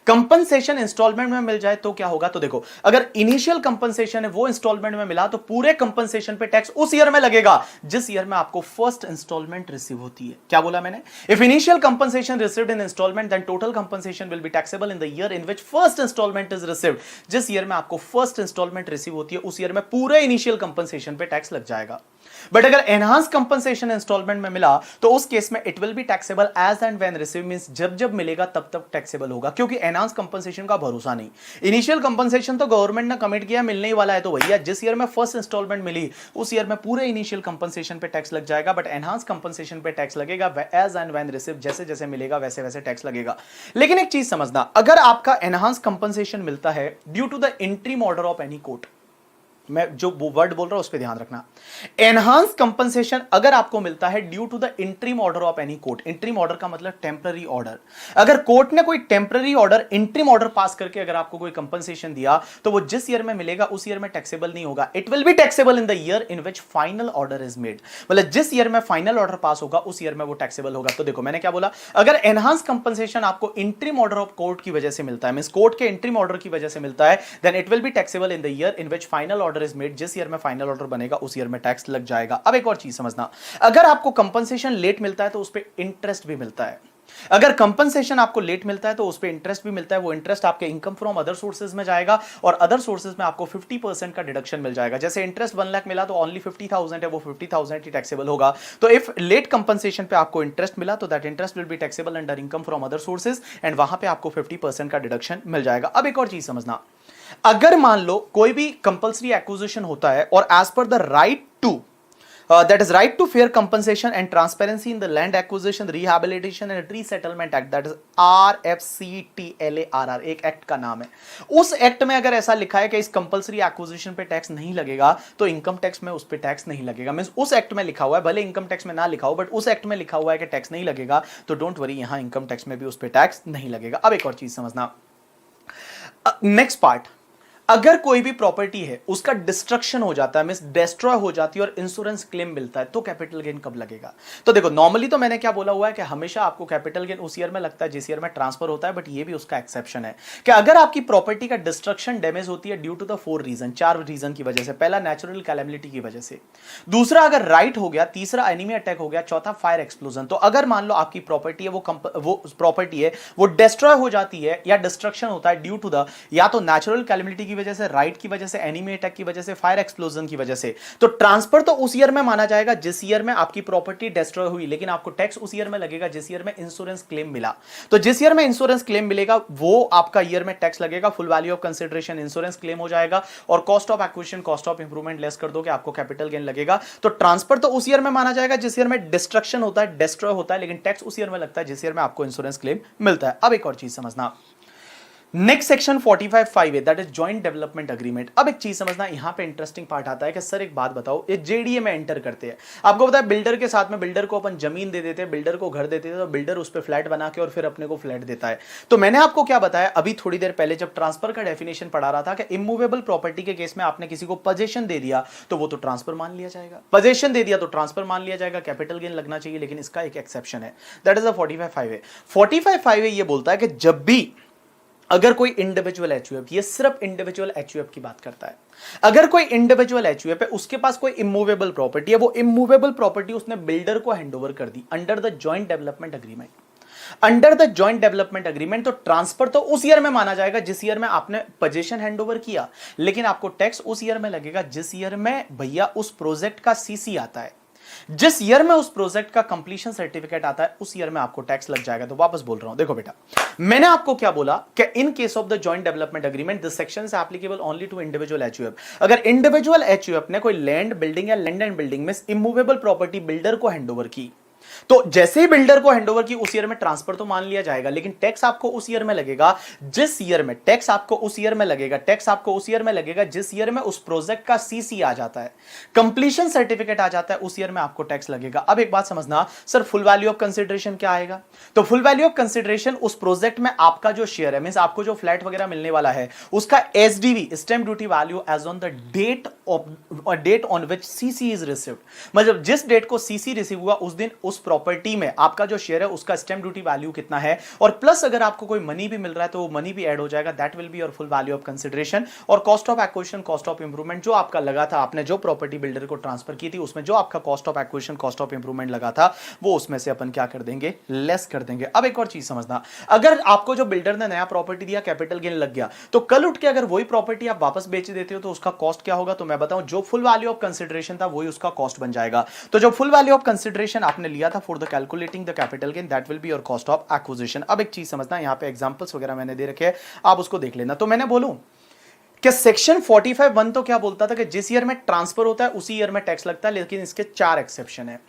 कंपनसेशन इंस्टॉलमेंट में मिल जाए तो क्या होगा? तो देखो, अगर इनिशियल कंपनसेशन है वो इंस्टॉलमेंट में मिला तो पूरे कंपनसेशन पे टैक्स उस ईयर में लगेगा जिस ईयर में आपको फर्स्ट इंस्टॉलमेंट रिसीव होती है। क्या बोला मैंने? If initial compensation received in instalment then total compensation will be taxable in the year in which first instalment is received. जिस ईयर में आपको फर्स्ट इंस्टॉलमेंट रिसीव होती है उस ईयर में पूरे इनिशियल कंपनसेशन पे टैक्स लग जाएगा। बट अगर एनहांस कंपनसेशन इंस्टॉलमेंट में मिला तो उस केस में it will be taxable as and when receive, means जब जब मिलेगा तब तब टैक्सेबल होगा, क्योंकि एनहांस कंपनसेशन का भरोसा नहीं। इनिशियल कंपनसेशन तो गवर्नमेंट ने कमिट किया मिलने ही वाला है, तो भैया जिस ईयर में फर्स्ट इंस्टॉलमेंट मिली उस ईयर में पूरे इनिशियल कंपनसेशन पे टैक्स लग जाएगा। बट एनहांस कंपनसेशन पे टैक्स लगेगा एज एंड व्हेन रिसीव, जैसे जैसे मिलेगा वैसे वैसे टैक्स लगेगा। लेकिन एक चीज समझना, अगर आपका एनहांस कंपनसेशन मिलता है due to the interim order of any court, मैं जो वर्ड बोल रहा हूं उस पर ध्यान रखना, एनहांस कंपनसेशन अगर आपको मिलता है due to the interim order of any court, interim order का मतलब टेम्पररी ऑर्डर, अगर कोर्ट ने कोई temporary order, interim order pass करके अगर आपको कोई कंपनसेशन दिया तो वो जिस ईयर में मिलेगा उस ईयर में टैक्सेबल नहीं होगा। It will be taxable in the year in which final order is made, मतलब जिस ईयर में फाइनल ऑर्डर पास होगा उस ईयर में वो टैक्सेबल होगा। तो देखो मैंने क्या बोला, अगर एनहांस कंपनसेशन आपको इंट्रीम ऑर्डर ऑफ कोर्ट की वजह से मिलता है, मींस कोर्ट के इंट्रीम ऑर्डर की वजह से मिलता है, then it will be taxable in the year in which final order is made, जिस ईयर में फाइनल ऑर्डर बनेगा उस ईयर में टैक्स लग जाएगा। अब एक और चीज समझना, अगर आपको कंपनसेशन लेट मिलता है तो उस पे इंटरेस्ट भी मिलता है। अगर कंपनसेशन आपको लेट मिलता है तो उस पे इंटरेस्ट भी मिलता है, वो इंटरेस्ट आपके इनकम फ्रॉम अदर सोर्सेज में जाएगा और अदर सोर्सेज में आपको 50% का डिडक्शन मिल जाएगा। जैसे इंटरेस्ट 1 लाख मिला तो ओनली 50,000 है, वो 50,000 ही टैक्सेबल होगा। तो इफ लेट कंपनसेशन पे आपको इंटरेस्ट मिला तो that interest will be taxable under income from other sources and वहां पे आपको 50% का डिडक्शन मिल जाएगा। अब एक और चीज समझना, अगर मान लो कोई भी कंपल्सरी एक्विजिशन होता है और as per the right to that is right to fair compensation and transparency in the land acquisition, rehabilitation and resettlement act, that is RFCTLARR, एक एक्ट का नाम है। उस एक्ट में अगर ऐसा लिखा है कि इस कंपल्सरी एक्विजिशन पे टैक्स नहीं लगेगा तो इनकम टैक्स में उस पे टैक्स नहीं लगेगा। मींस उस एक्ट में लिखा हुआ है, भले इनकम टैक्स में ना लिखा हो बट उस एक्ट में लिखा हुआ है कि टैक्स नहीं लगेगा, तो डोंट वरी, यहां इनकम टैक्स में भी उस पे टैक्स नहीं लगेगा। अब एक और चीज समझना, नेक्स्ट पार्ट, अगर कोई भी प्रॉपर्टी है उसका डिस्ट्रक्शन हो जाता है, मींस डिस्ट्रॉय हो जाती है और इंश्योरेंस क्लेम मिलता है, तो कैपिटल गेन कब लगेगा? तो देखो नॉर्मली तो मैंने क्या बोला हुआ है कि हमेशा आपको कैपिटल गेन उस ईयर में लगता है जिस ईयर में ट्रांसफर होता है, बट ये भी उसका एक्सेप्शन है कि अगर आपकी प्रॉपर्टी का डिस्ट्रक्शन डैमेज होती है due to the 4 reason, 4 reason की वजह से, पहला नेचुरल कैलेमिटी की वजह से, दूसरा अगर राइट हो गया, तीसरा एनिमी अटैक हो गया, चौथा फायर एक्सप्लोजन। तो अगर मान लो आपकी प्रॉपर्टी है वो प्रॉपर्टी है वो डिस्ट्रॉय हो जाती है या डिस्ट्रक्शन होता है ड्यू टू द या तो नेचुरल कैलेमिटी की वजह से, राइट की वजह से, एनिमी अटैक की वजह से, फायर एक्सप्लोजन की वजह से, तो ट्रांसफर तो उस ईयर में माना जाएगा जिस ईयर में आपकी प्रॉपर्टी डिस्ट्रॉय हुई, लेकिन आपको टैक्स उस ईयर में लगेगा जिस ईयर में इंश्योरेंस क्लेम मिला। तो जिस ईयर में इंश्योरेंस क्लेम मिलेगा वो आपका ईयर में टैक्स लगेगा, full value of consideration insurance claim हो जाएगा और cost of acquisition, cost of improvement less कर दोगे, आपको कैपिटल गेन लगेगा। तो ट्रांसफर तो उस ईयर में माना जाएगा जिस ईयर में डिस्ट्रक्शन होता है, डिस्ट्रॉय होता है, लेकिन टैक्स उस ईयर में लगता है जिस ईयर में आपको इंश्योरेंस क्लेम मिलता है। अब एक और चीज समझना, नेक्स्ट सेक्शन 45(5) है, that is joint development agreement. अब एक चीज समझना, यहां पे इंटरेस्टिंग पार्ट आता है कि सर एक बात बताओ, ये जेडीए में एंटर करते हैं, आपको पता है बिल्डर के साथ में, बिल्डर को अपन जमीन दे देते हैं, बिल्डर को घर देते थे, तो बिल्डर उस पर फ्लैट बना के और फिर अपने को फ्लैट देता है। तो मैंने आपको क्या बताया अभी थोड़ी देर पहले जब ट्रांसफर का डेफिनेशन पढ़ा रहा था कि इमूवेबल प्रॉपर्टी के केस में आपने किसी को पोजेशन दे दिया तो वो तो ट्रांसफर मान लिया जाएगा, पोजेशन दे दिया तो ट्रांसफर मान लिया जाएगा, कैपिटल गेन लगना चाहिए, लेकिन इसका एक एक्सेप्शन है, दैट इज 45(5) है। 45(5) ये बोलता है कि जब भी अगर कोई इंडिविजुअल एचयूएफ, ये सिर्फ इंडिविजुअल एचयूएफ की बात करता है, अगर कोई इंडिविजुअल एचयूएफ है उसके पास कोई इमूवेबल प्रॉपर्टी है, वो इमूवेबल प्रॉपर्टी उसने बिल्डर को हैंडओवर कर दी under the joint development agreement, under the joint development agreement, तो ट्रांसफर तो उस ईयर में माना जाएगा जिस ईयर में आपने पोजीशन हैंडओवर किया, लेकिन आपको टैक्स उस ईयर में लगेगा जिस ईयर में भैया उस प्रोजेक्ट का सीसी आता है। जिस ईयर में उस प्रोजेक्ट का कंप्लीशन सर्टिफिकेट आता है उस ईयर में आपको टैक्स लग जाएगा। तो वापस बोल रहा हूं, देखो बेटा, मैंने आपको क्या बोला कि in case of the joint development agreement this section is applicable only to individual HUF. अगर इंडिविजुअल एचयूएफ ने कोई लैंड बिल्डिंग या लैंड एंड बिल्डिंग में इमूवेबल प्रॉपर्टी बिल्डर को हैंडओवर की, तो जैसे ही बिल्डर को हैंडओवर की उस ईयर में ट्रांसफर तो मान लिया जाएगा, लेकिन टैक्स आपको उस ईयर में लगेगा जिस ईयर में टैक्स आपको उस ईयर में लगेगा टैक्स आपको उस ईयर में लगेगा जिस ईयर में उस प्रोजेक्ट का सीसी आ जाता है, कंप्लीशन सर्टिफिकेट आ जाता है, उस ईयर में आपको टैक्स लगेगा। अब एक बात समझना, sir full value of consideration क्या आएगा? तो फुल वैल्यू ऑफ कंसिडरेशन उस प्रोजेक्ट में आपका जो शेयर है, मींस आपको जो फ्लैट वगैरह मिलने वाला है, उसका SDV stamp duty value as on the date on which CC is received. मतलब जिस डेट को सीसी रिसीव हुआ उस दिन उस प्रॉपर्टी में आपका जो शेयर है उसका स्टैम्प ड्यूटी वैल्यू कितना है, और प्लस अगर आपको कोई मनी भी मिल रहा है तो वो मनी भी ऐड हो जाएगा, that will be your full value of consideration. और cost of acquisition, cost of improvement जो आपका लगा था, आपने जो प्रॉपर्टी बिल्डर को ट्रांसफर की थी उसमें जो आपका cost of acquisition, cost of improvement लगा था, वो उसमें से अपन क्या कर देंगे, लेस कर देंगे। अब एक और चीज समझना, अगर आपको जो बिल्डर ने नया प्रॉपर्टी दिया, कैपिटल गेन लग गया, तो कल उठ के अगर वही प्रॉपर्टी आप वापस बेच देते हो तो उसका कॉस्ट क्या होगा? तो मैं बताऊं, जो फुल वैल्यू ऑफ कंसिडरेशन था वही उसका कॉस्ट बन जाएगा। तो जो फुल वैल्यू ऑफ कंसिडरेशन आपने लिया था for the calculating the capital gain, that will be your cost of acquisition. अब एक चीज समझना, यहां पे एग्जांपल्स वगैरह मैंने दे रखे हैं, आप उसको देख लेना। तो मैंने बोलूं कि सेक्शन 45(1) तो क्या बोलता था कि जिस ईयर में ट्रांसफर होता है उसी ईयर में टैक्स लगता है, लेकिन इसके 4 एक्सेप्शन है।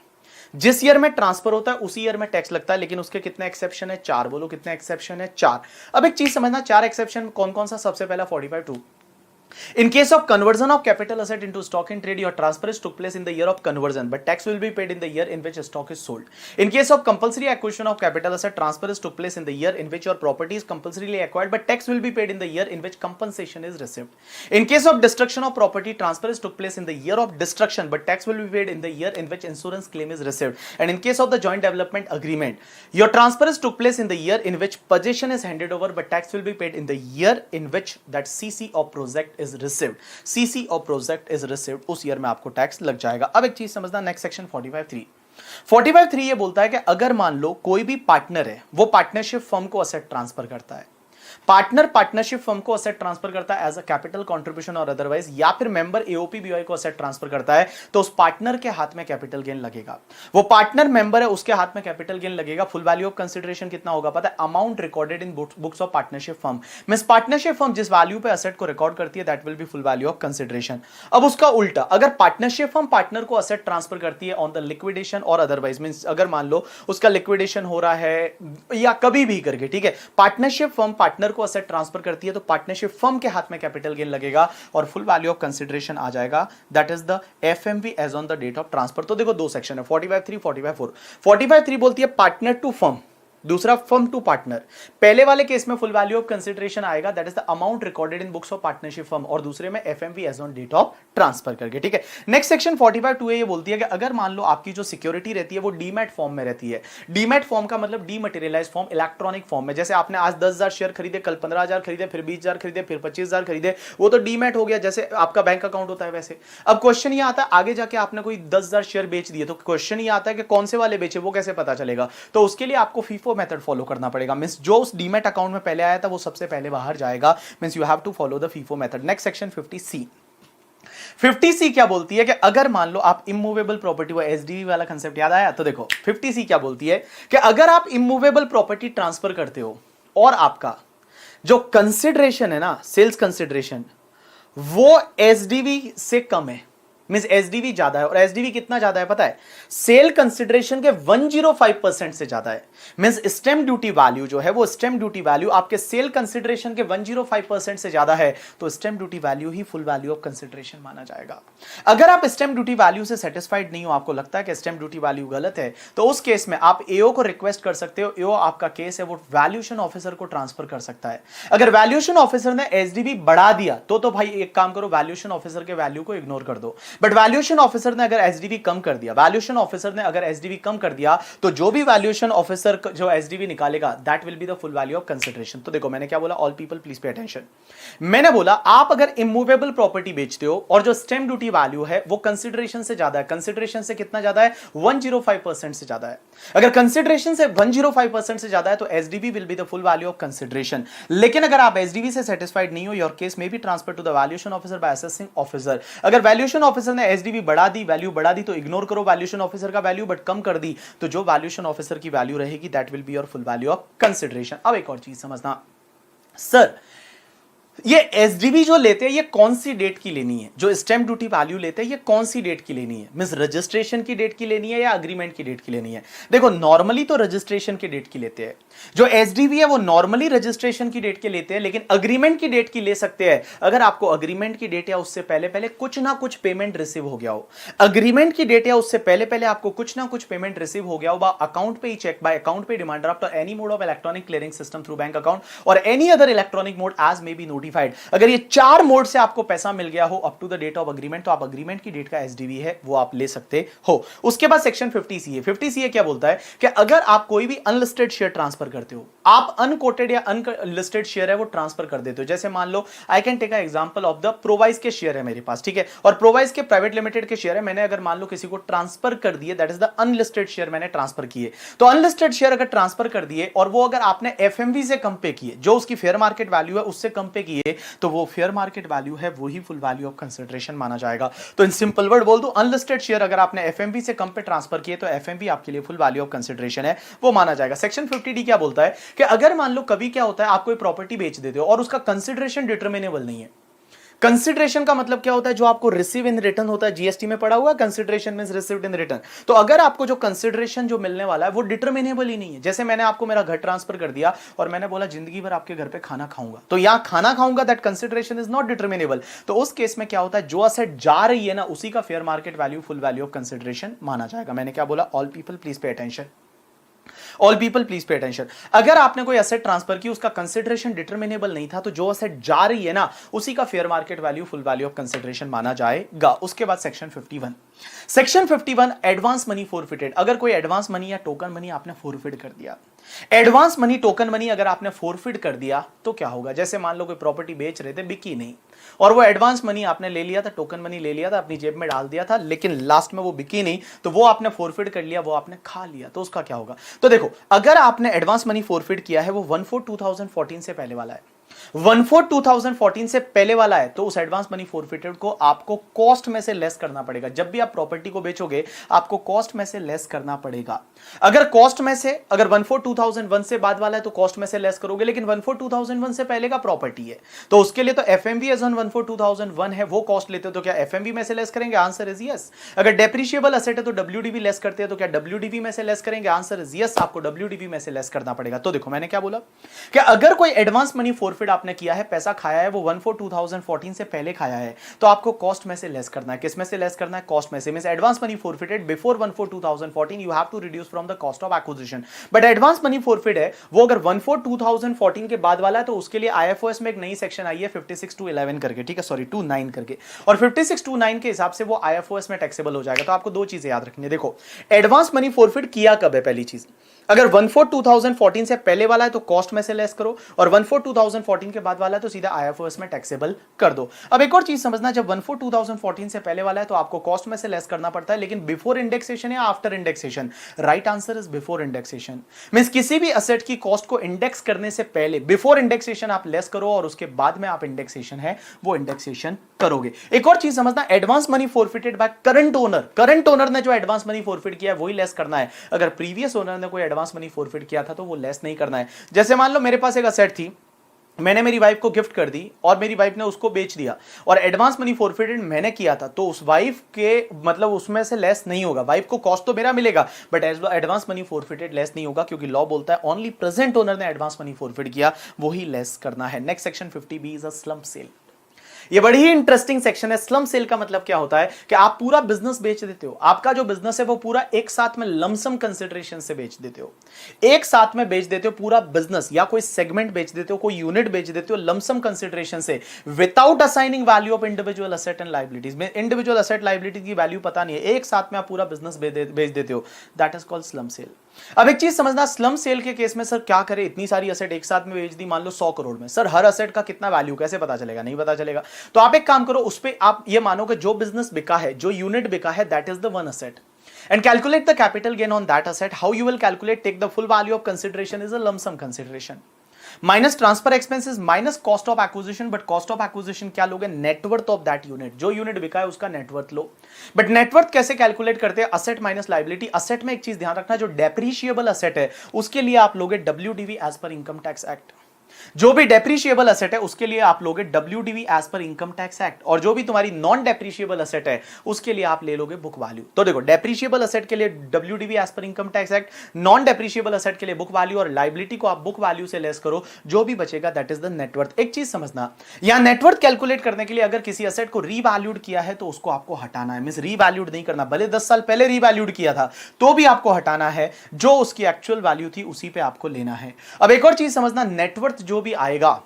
जिस ईयर में ट्रांसफर होता है उसी ईयर में टैक्स लगता है, लेकिन उसके कितने एक्सेप्शन है? 4। बोलो कितने एक्सेप्शन है? 4। अब एक चीज समझना, 4 एक्सेप्शन कौन कौन सा? सबसे पहला 45(2), in case of conversion of capital asset into stock in trade, your transfer took place in the year of conversion, but tax will be paid in the year in which stock is sold. In case of compulsory acquisition of capital asset, transfer took place in the year in which your property is compulsorily acquired, but tax will be paid in the year in which compensation is received. In case of destruction of property, transfer took place in the year of destruction, but tax will be paid in the year in which insurance claim is received. And in case of the joint development agreement, your transfer took place in the year in which possession is handed over, but tax will be paid in the year in which that CC of project is received. CC of project is received, उस year में आपको tax लग जाएगा। अब एक चीज समझना, next section 45(3). 45(3) ये बोलता है कि अगर मान लो कोई भी पार्टनर है, वो पार्टनरशिप फर्म को असेट ट्रांसफर करता है, पार्टनरशिप फर्म को असेट ट्रांसफर करता है एज अ कैपिटल कंट्रीब्यूशन और अदरवाइज, या फिर मेंबर एओपी बीओआई को असेट ट्रांसफर करता है, तो उस पार्टनर के हाथ में कैपिटल गेन लगेगा। वो पार्टनर मेंबर है, उसके हाथ में कैपिटल गेन लगेगा। फुल वैल्यू ऑफ कंसिडरेशन कितना होगा पता है? Amount recorded in books of partnership firm. Means partnership firm जिस वैल्यू पे असेट को रिकॉर्ड करती है, that will be full value of consideration. अब उसका उल्टा, अगर पार्टनरशिप फर्म पार्टनर को असेट ट्रांसफर करती है ऑन द लिक्विडेशन और अदरवाइज, मींस अगर मान लो उसका लिक्विडेशन हो रहा है या कभी भी करके, ठीक है, पार्टनरशिप फर्म पार्टनर को असेट ट्रांसफर करती है तो पार्टनरशिप फर्म के हाथ में कैपिटल गेन लगेगा और फुल वैल्यू ऑफ कंसिडरेशन आ जाएगा, that is the FMV as on the date of transfer. तो देखो दो सेक्शन है, 45(3), 45(4). 45(3) बोलती है पार्टनर टू फर्म, दूसरा फर्म टू पार्टनर। पहले वाले केस में फुल वैल्यू ऑफ कंसिडरेशन आएगा, that is the amount recorded in books of partnership firm, और दूसरे में FMV as on date of transfer करके, ठीक है। नेक्स्ट सेक्शन 45(2) ये बोलती है कि अगर मान लो आपकी जो सिक्योरिटी रहती है वो डीमैट फॉर्म में रहती है। डीमैट फॉर्म का मतलब डीमटेरियलाइज फॉर्म, इलेक्ट्रॉनिक फॉर्म में। जैसे आपने आज 10,000 शेयर खरीदे, कल 15,000 खरीदे, फिर 20,000 खरीदे, फिर 25,000 खरीदे, वो तो डीमैट हो गया, जैसे आपका बैंक अकाउंट होता है वैसे। अब क्वेश्चन ये आता है, आगे जाके आपने कोई 10,000 शेयर बेच दिए, तो क्वेश्चन ये आता है कि कौन से वाले बेचे, वो कैसे पता चलेगा? तो उसके लिए आपको फीफो मेथड फॉलो करना पड़ेगा। मींस जो उस डीमैट अकाउंट में पहले आया था वो सबसे पहले बाहर जाएगा। Means you have to follow the FIFO method. Next section 50C। 50C क्या बोलती है कि अगर मान लो आप इमूवेबल प्रॉपर्टी, वो एसडीवी वाला कंसेप्ट याद आया? तो देखो 50C क्या बोलती है कि अगर आप इमूवेबल प्रॉपर्टी ट्रांसफर करते हो और आपका जो कंसिडरेशन है ना, सेल्स कंसिडरेशन, वो एसडीवी से कम है, मींस एसडीवी ज्यादा है, और एसडीवी कितना ज्यादा है पता है? सेल कंसिडरेशन के 105% से ज्यादा है। मींस स्टैम्प ड्यूटी वैल्यू जो है, वो स्टैम्प ड्यूटी वैल्यू आपके सेल कंसिडरेशन के 105% से ज्यादा है, तो stamp duty value he full value of consideration माना जाएगा। अगर आप स्टैम्प ड्यूटी वैल्यू से सेटिस्फाइड नहीं हो, आपको लगता है कि स्टैम्प ड्यूटी वैल्यू गलत है, तो उस केस में आप एओ को रिक्वेस्ट कर सकते हो। एओ आपका केस है वो वैल्यूएशन ऑफिसर को ट्रांसफर कर सकता है। अगर वैल्यूएशन ऑफिसर ने एसडीवी बढ़ा दिया तो भाई एक काम करो, वैल्यूएशन ऑफिसर के वैल्यू को इग्नोर कर दो। बट वैल्यूएशन ऑफिसर ने अगर एसडीवी कम कर दिया, वैल्यूएशन ऑफिसर ने अगर एसडीवी कम कर दिया, तो जो भी वैल्यूएशन ऑफिसर जो एसडीवी निकालेगा, that will be the full value of consideration. तो देखो मैंने क्या बोला, all people please pay attention. मैंने बोला आप अगर इमूवेबल प्रॉपर्टी बेचते हो और जो स्टैम्प ड्यूटी वैल्यू है वो कंसिडरेशन से ज्यादा है, कंसिडरेशन से कितना ज्यादा है? 105% से ज्यादा है। अगर कंसिडरेशन से 105% से ज्यादा है तो SDV will be the full value of consideration. लेकिन अगर आप एसडीवी से सेटिस्फाइड नहीं हो, your case may be transfer to the valuation officer by assessing officer. अगर वैल्यूएशन ऑफिसर ऑफिसर ने एसडीवी बढ़ा दी, वैल्यू बढ़ा दी, तो इग्नोर करो वैल्यूएशन ऑफिसर का वैल्यू, बट कम कर दी तो जो वैल्यूएशन ऑफिसर की वैल्यू रहेगी that will be your full value of consideration. अब एक और चीज समझना सर, ये एसडीवी जो लेते हैं ये कौन सी डेट की लेनी है, जो स्टैंप ड्यूटी वैल्यू लेते हैं ये कौन सी डेट की लेनी है, मींस रजिस्ट्रेशन की डेट की लेनी है या अग्रीमेंट की डेट की लेनी है। देखो नॉर्मली तो रजिस्ट्रेशन की डेट की लेते हैं, जो एसडीवी है वो नॉर्मली रजिस्ट्रेशन की डेट की लेते हैं, लेकिन अग्रीमेंट की डेट की ले सकते हैं अगर आपको अग्रीमेंट की डेट या उससे पहले पहले कुछ ना कुछ पेमेंट रिसीव हो गया हो। अग्रीमेंट की डेट या उससे पहले पहले आपको कुछ ना कुछ पेमेंट रिसीव हो गया हो, अकाउंट पे ही cheque, by account payee demand draft, any mode of electronic clearing system through bank account और any other electronic mode as may be notified. अगर ये चार मोड से आपको पैसा मिल गया हो up to the date of agreement, तो आप अग्रीमेंट की डेट का एसडीवी है वो आप ले सकते हो। उसके बाद सेक्शन 50 सी है। 50 सी क्या बोलता है कि अगर आप कोई भी अनलिस्टेड शेयर ट्रांसफर करते हो, आप अनकोटेड या अनलिस्टेड शेयर है वो ट्रांसफर कर देते हो। जैसे मान लो I can take a example of the प्रोवाइज के शेयर है मेरे पास, ठीक है, और प्रोवाइज के प्राइवेट लिमिटेड के शेयर है, मैंने अगर मान लो किसी को ट्रांसफर कर दिए, that is the unlisted share मैंने ट्रांसफर किए। तो अनलिस्टेड शेयर अगर ट्रांसफर कर दिए और वो अगर आपने एफएमवी से कम पे किए, जो उसकी फेयर मार्केट वैल्यू है उससे कम पे किए, तो वो फेयर मार्केट वैल्यू है वही फुल वैल्यू ऑफ कंसिडरेशन माना जाएगा। तो इन सिंपल वर्ड बोल दो, अनलिस्टेड शेयर अगर आपने एफएमवी से कम पे ट्रांसफर किए तो एफएमवी आपके लिए फुल वैल्यू ऑफ कंसिडरेशन है वो माना जाएगा। सेक्शन 50D क्या बोलता है कि अगर मान लो कभी क्या होता है आप कोई प्रॉपर्टी बेच देते हो और उसका कंसिडरेशन डिटरमिनेबल नहीं है। कंसिडरेशन का मतलब क्या होता है, जो आपको रिसीव इन रिटर्न होता है, जीएसटी में पड़ा हुआ consideration means received in return. तो अगर आपको जो कंसिडरेशन जो मिलने वाला है वो डिटरमिनेबल ही नहीं है, जैसे मैंने आपको मेरा घर ट्रांसफर कर दिया और मैंने बोला जिंदगी भर आपके घर पे खाना खाऊंगा, तो यहां खाना खाऊंगा दैट कंसिडरेशन इज नॉट डिटरमिनेबल। तो उस केस में क्या होता है, जो असेट जा रही है ना उसी का fair market value full value of consideration माना जाएगा। मैंने क्या बोला, all people please pay attention, all people please pay attention. अगर आपने कोई एसेट ट्रांसफर की उसका कंसिडरेशन डिटरमिनेबल नहीं था, तो जो एसेट जा रही है ना उसी का fair market value full value of consideration माना जाएगा। उसके बाद section 51, section 51 advance money forfeited. अगर कोई एडवांस मनी या टोकन मनी आपने फॉरफिट कर दिया, एडवांस मनी टोकन मनी अगर आपने फॉरफिट कर दिया तो क्या होगा, जैसे मान लो कोई प्रॉपर्टी बेच रहे थे, बिकी नहीं, और वो एडवांस मनी आपने ले लिया था, टोकन मनी ले लिया था, अपनी जेब में डाल दिया था, लेकिन लास्ट में वो बिकी नहीं, तो वो आपने फॉरफिट कर लिया, वो आपने खा लिया, तो उसका क्या होगा। तो देखो अगर आपने एडवांस मनी फॉरफिट किया है वो 1/4/2014 से पहले वाला है, 1/4/2014 से पहले वाला है, तो उस एडवांस मनी फॉरफिटेड को आपको कॉस्ट में से लेस करना पड़ेगा। जब भी आप प्रॉपर्टी को बेचोगे आपको कॉस्ट में से लेस करना पड़ेगा। अगर कॉस्ट में से, अगर 1/4/2001 से बाद वाला है तो कॉस्ट में से लेस करोगे, लेकिन 1/4/2001 से पहले का प्रॉपर्टी है तो उसके लिए तो एफएमवी एज ऑन 1/4/2001 है वो कॉस्ट लेते हो, तो क्या एफएमवी में से लेस करेंगे, आंसर इज यस। अगर डेप्रिशिएबल एसेट है तो डब्ल्यूडीवी लेस करते हैं, तो क्या डब्ल्यूडीवी में से लेस करेंगे, आंसर इज यस, आपको डब्ल्यूडीवी में से लेस करना पड़ेगा। तो देखो मैंने क्या बोला कि अगर कोई एडवांस मनी फॉरफिट आपने किया है, पैसा खाया है, वो 1/4/2014 से पहले खाया है, तो आपको कॉस्ट में से लेस करना है। किस में से लेस करना है, कॉस्ट में से। Means advance money forfeited before 1/4/2014 you have to reduce from the cost of acquisition. But advance money forfeit है वो अगर 1/4/2014 के बाद वाला है, तो उसके लिए आईएफओएस में एक नई सेक्शन आई है 56(2)(11) करके, ठीक है, सॉरी 2(9) करके, और 56(2)(9) के हिसाब से वो आईएफओएस में टैक्सेबल हो जाएगा। तो आपको दो चीजें याद रखनी है। देखो एडवांस मनी फॉरफिट किया कब है, पहली चीज, अगर 1/4/2014 से पहले वाला है तो कॉस्ट में से लेस करो, और 1/4/2014 के बाद वाला है तो सीधा आईएफओएस में टैक्सेबल कर दो। अब एक और चीज समझना, जब 1/4/2014 से पहले वाला है तो आपको कॉस्ट में से लेस करना पड़ता है, लेकिन बिफोर इंडेक्सेशन या after indexation, right answer is before indexation. Means किसी भी असेट की कॉस्ट को इंडेक्स करने से पहले बिफोर इंडेक्सेशन आप लेस करो, और उसके बाद में आप इंडेक्सेशन है वो इंडेक्सेशन करोगे। एक और चीज समझना, advance money forfeited by current owner, current owner ने जो एडवांस मनी फॉरफिट किया है वही लेस करना है। अगर प्रीवियस ओनर ने कोई एडवांस मनी फॉरफिट किया था तो वो लेस नहीं करना है। जैसे मान लो मेरे पास एक असेट थी, मैंने मेरी वाइफ को गिफ्ट कर दी और मेरी वाइफ ने उसको बेच दिया, और एडवांस मनी फॉरफिटेड मैंने किया था, तो उस वाइफ के मतलब उसमें से लेस नहीं होगा। वाइफ को कॉस्ट तो मेरा मिलेगा but advance money forfeited less नहीं होगा, क्योंकि लॉ बोलता है ओनली प्रेजेंट ओनर ने एडवांस मनी फॉरफिट किया वही लेस करना है। Next section 50B is a slump sale. ये बड़ी ही इंटरेस्टिंग सेक्शन है। स्लम सेल का मतलब क्या होता है कि आप पूरा बिजनेस बेच देते हो, आपका जो बिजनेस है वो पूरा एक साथ में लमसम कंसिडरेशन से बेच देते हो, एक साथ में बेच देते हो पूरा बिजनेस, या कोई सेगमेंट बेच देते हो, कोई यूनिट बेच देते हो लमसम कंसिडरेशन से, without assigning value of individual asset and liabilities. में इंडिविजुअल असेट लायबिलिटी की वैल्यू पता नहीं है, एक साथ में आप पूरा बिजनेस बेच देते हो, that is called slump sale. अब एक चीज समझना, स्लम सेल के केस में सर क्या करें, इतनी सारी असेट एक साथ में बेच दी, मान लो 100 करोड़ में, सर हर असेट का कितना वैल्यू कैसे पता चलेगा, नहीं पता चलेगा। तो आप एक काम करो, उस पे आप ये मानो कि जो बिजनेस बिका है, जो यूनिट बिका है, that is the one asset, and calculate the capital gain on that asset. How you will calculate, take the full value of consideration is a lump sum consideration. Minus transfer expenses minus cost of acquisition, but cost of acquisition क्या लोगे, net worth of that unit, जो unit बिका है उसका net worth low. But net worth कैसे calculate करते हैं, asset minus liability. Asset में एक चीज ध्यान रखना, जो डेप्रीशिएबल असेट है उसके लिए आप लोगे WDV as per income tax act. जो भी डेप्रीशिएबल असेट है उसके लिए आप लोगे WDV as per income tax act, और जो भी तुम्हारी नॉन डेप्रीशिएबल असेट है उसके लिए आप ले लोगे बुक वैल्यू। तो देखो, डेप्रीशिएबल असेट के लिए WDV as per income tax act, non depreciable asset के लिए बुक वैल्यू, और लायबिलिटी को आप बुक वैल्यू से लेस करो, जो भी बचेगा दैट इज द नेटवर्थ। एक चीज समझना, यहां नेटवर्थ कैलकुलेट करने के लिए अगर किसी असेट को रीवैल्यूड किया है तो उसको आपको हटाना है, मींस रीवैल्यूड नहीं करना, भले 10 साल पहले रीवैल्यूड किया था तो भी आपको हटाना है, जो उसकी एक्चुअल वैल्यू थी उसी पे आपको लेना है। अब एक और चीज समझना, नेटवर्थ जो भी आएगा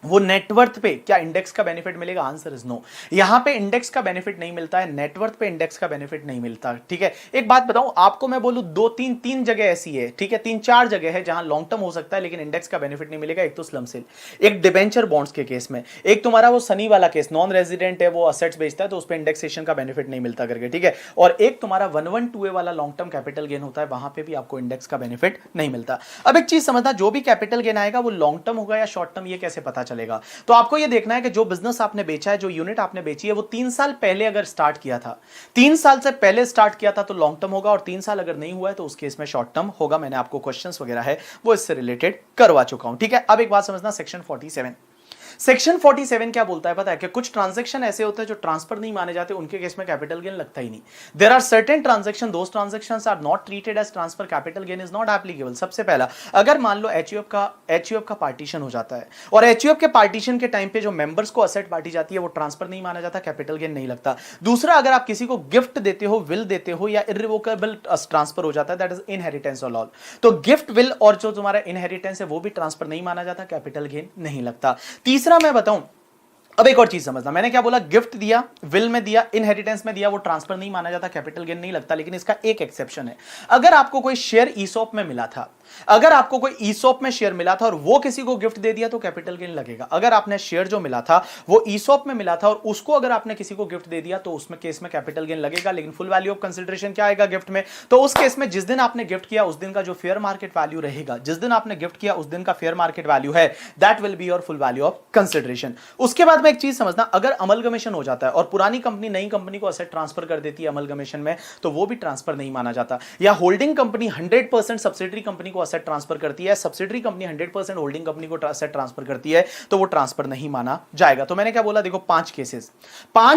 वो नेटवर्थ पे क्या इंडेक्स का बेनिफिट मिलेगा, आंसर इज नो। यहां पे इंडेक्स का बेनिफिट नहीं मिलता है, नेटवर्थ पे इंडेक्स का बेनिफिट नहीं मिलता। ठीक है, एक बात बताऊं आपको, मैं बोलूं दो तीन जगह ऐसी है, ठीक है, 3-4 जगह है जहां लॉन्ग टर्म हो सकता है लेकिन इंडेक्स का बेनिफिट नहीं मिलेगा। एक तो स्लम सेल, एक डिबेंचर बॉन्ड्स के केस में, एक तुम्हारा वो सनी वाला केस, नॉन रेजिडेंट है वो असेट्स बेचता है तो उस पर इंडेक्सेशन का बेनिफिट नहीं मिलता करके, ठीक है, और एक तुम्हारा 112A वाला लॉन्ग टर्म कैपिटल गेन होता है, वहां पे भी आपको इंडेक्स का बेनिफिट नहीं मिलता। अब एक चीज समझना, जो भी कैपिटल गेन आएगा वो लॉन्ग टर्म होगा या शॉर्ट टर्म, ये कैसे पता चलेगा, तो आपको ये देखना है कि जो बिजनेस आपने बेचा है, जो यूनिट आपने बेची है, वो 3 साल पहले अगर स्टार्ट किया था, 3 साल से पहले स्टार्ट किया था तो लॉन्ग टर्म होगा, और 3 साल अगर नहीं हुआ है तो उस केस में शॉर्ट टर्म होगा। मैंने आपको क्वेश्चंस वगैरह है वो इससे रिलेटेड करवा चुका हूं। ठीक है, अब एक बात समझना, सेक्शन 47, सेक्शन 47 क्या बोलता है पता है कि कुछ ट्रांजैक्शन ऐसे होते हैं जो ट्रांसफर नहीं माने जाते, उनके केस में कैपिटल गेन लगता ही नहीं। There are certain transaction, those transactions are not treated as transfer, capital gain is not applicable. सबसे पहला, अगर मान लो एचयूएफ का पार्टीशन हो जाता है और एचयूएफ के पार्टीशन के टाइम पे जो मेंबर्स को असेट बांटी जाती है वो ट्रांसफर नहीं माना जाता, कैपिटल गेन नहीं लगता। दूसरा, अगर आप किसी को गिफ्ट देते हो, विल देते हो, या इररिवोकेबल ट्रांसफर हो जाता है, दैट इज इनहेरिटेंस और ऑल, तो गिफ्ट, विल और जो तुम्हारा इनहेरिटेंस है वो भी ट्रांसफर नहीं माना जाता, कैपिटल गेन नहीं लगता। तीसरा मैं बताऊं, अब एक और चीज समझना, मैंने क्या बोला, गिफ्ट दिया, विल में दिया, इनहेरिटेंस में दिया, वो ट्रांसफर नहीं माना जाता, कैपिटल गेन नहीं लगता। लेकिन इसका एक एक्सेप्शन है, अगर आपको कोई शेयर ईसॉप में मिला था, अगर आपको कोई ईसॉप में शेयर मिला था और वो किसी को गिफ्ट दे दिया तो कैपिटल गेन लगेगा। अगर आपने शेयर जो मिला था वो ईसॉप में मिला था और उसको अगर आपने किसी को गिफ्ट दे दिया तो उसमें केस में कैपिटल गेन लगेगा। लेकिन फुल वैल्यू ऑफ कंसिडरेशन क्या आएगा गिफ्ट में, तो उस केस में जिस दिन आपने गिफ्ट किया उस दिन का जो फेयर मार्केट वैल्यू रहेगा, जिस दिन आपने गिफ्ट किया उस दिन का फेयर मार्केट वैल्यू है, that will be your full value of consideration. उसके बाद में एक चीज समझना, अगर अमलगमेशन हो जाता है और पुरानी कंपनी नई कंपनी को असेट ट्रांसफर कर देती है अमलगमेशन में, तो वो भी ट्रांसफर नहीं माना जाता। या होल्डिंग कंपनी 100% सब्सिडरी कंपनी को असेट ट्रांसफर करती है, सब्सिडरी कंपनी 100% होल्डिंग कंपनी को असेट ट्रांसफर करती है, तो वो ट्रांसफर नहीं माना जाएगा। तो मैंने क्या बोला, देखो 5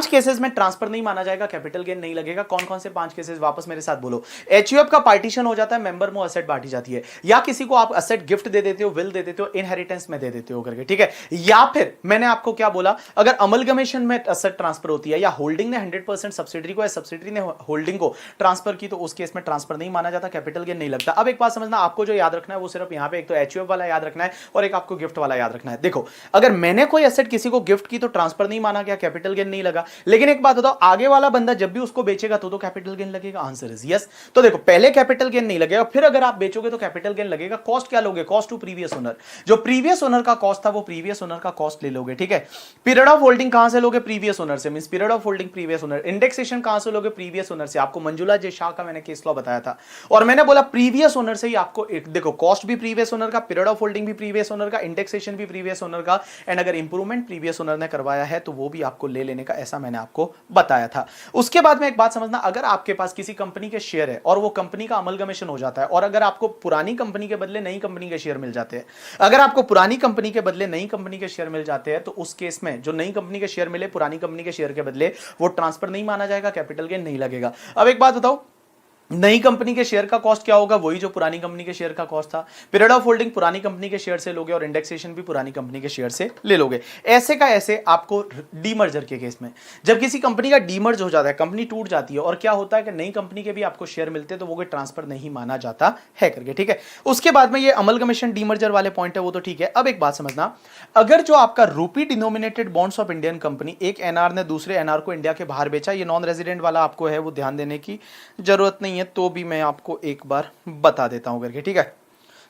केसेस में ट्रांसफर नहीं माना जाएगा, कैपिटल गेन नहीं लगेगा। कौन कौन से 5 केसेस, वापस मेरे साथ बोलो। एचयूएफ का पार्टीशन हो जाता है, मेंबर में असेट बांटी जाती है, या किसी को आप असेट गिफ्ट दे देते हो, विल दे देते हो, इनहेरिटेंस में दे देते हो करके, ठीक है। या फिर मैंने आपको क्या बोला, अगर अमलगमेशन में असेट ट्रांसफर होती है या होल्डिंग ने 100% सब्सिडरी को या सब्सिडरी ने होल्डिंग को ट्रांसफर की, तो उस केस में ट्रांसफर नहीं माना जाता, कैपिटल गेन नहीं लगता। अब एक बात समझना, आपको जो याद रखना है वो सिर्फ यहां पे एक तो एचयूएफ वाला याद रखना है और एक आपको गिफ्ट वाला याद रखना है। देखो, अगर मैंने कोई एसेट किसी को गिफ्ट की तो ट्रांसफर नहीं माना गया, कैपिटल गेन नहीं लगा। लेकिन एक बात बताओ, आगे वाला बंदा जब भी उसको बेचेगा तो कैपिटल गेन लगेगा, आंसर इज यस। तो देखो, पहले कैपिटल गेन नहीं लगेगा, फिर अगर आप बेचोगे तो कैपिटल गेन लगेगा। कॉस्ट क्या लोगे, कॉस्ट टू प्रीवियस ओनर, जो प्रीवियस ओनर का कॉस्ट था वो प्रीवियस ओनर का कॉस्ट ले लोगे, ठीक है। पीरियड ऑफ होल्डिंग कहां से लोगे, प्रीवियस ओनर से, means period of holding previous owner. Indexation कहां से लोगे, प्रीवियस ओनर से। आपको मंजुला जे शाह का मैंने केस लॉ बताया था और मैंने बोला प्रीवियस ओनर से ही आपको देखो, कॉस्ट भी प्रीवियस ओनर का, पीरियड ऑफ होल्डिंग भी प्रीवियस ओनर का, इंडेक्सेशन भी प्रीवियस ओनर का, एंड अगर इंप्रूवमेंट प्रीवियस ओनर ने करवाया है तो वो भी आपको ले लेने का, ऐसा मैंने आपको बताया था। उसके बाद में एक बात समझना, अगर आपके पास किसी कंपनी के शेयर है और वो कंपनी का अमलगमेशन हो जाता है और अगर आपको पुरानी कंपनी के बदले नई कंपनी के शेयर मिल जाते हैं, अगर आपको पुरानी कंपनी के बदले नई कंपनी के शेयर मिल जाते हैं, तो उस केस में जो नई कंपनी के शेयर मिले पुरानी कंपनी के शेयर के बदले, वो ट्रांसफर नहीं माना जाएगा, कैपिटल गेन नहीं लगेगा। अब एक बात बताओ, नई कंपनी के शेयर का कॉस्ट क्या होगा, वही जो पुरानी कंपनी के शेयर का कॉस्ट था। पीरियड ऑफ होल्डिंग पुरानी कंपनी के शेयर से लोगे और इंडेक्सेशन भी पुरानी कंपनी के शेयर से ले लोगे। ऐसे का ऐसे आपको डीमर्जर के केस में, जब किसी कंपनी का डीमर्ज हो जाता है, कंपनी टूट जाती है और क्या होता है कि नई कंपनी के भी आपको शेयर मिलते हैं, तो वो कोई ट्रांसफर नहीं माना जाता है करके, ठीक है। उसके बाद में ये अमलगमेशन डीमर्जर वाले पॉइंट है वो तो ठीक है। अब एक बात समझना, अगर जो आपका रूपी denominated bonds of Indian company, एक एनआर ने दूसरे एनआर को इंडिया के बाहर बेचा, ये नॉन रेजिडेंट वाला आपको है वो ध्यान देने की जरूरत नहीं है, तो भी मैं आपको एक बार बता देता हूं करके, ठीक है।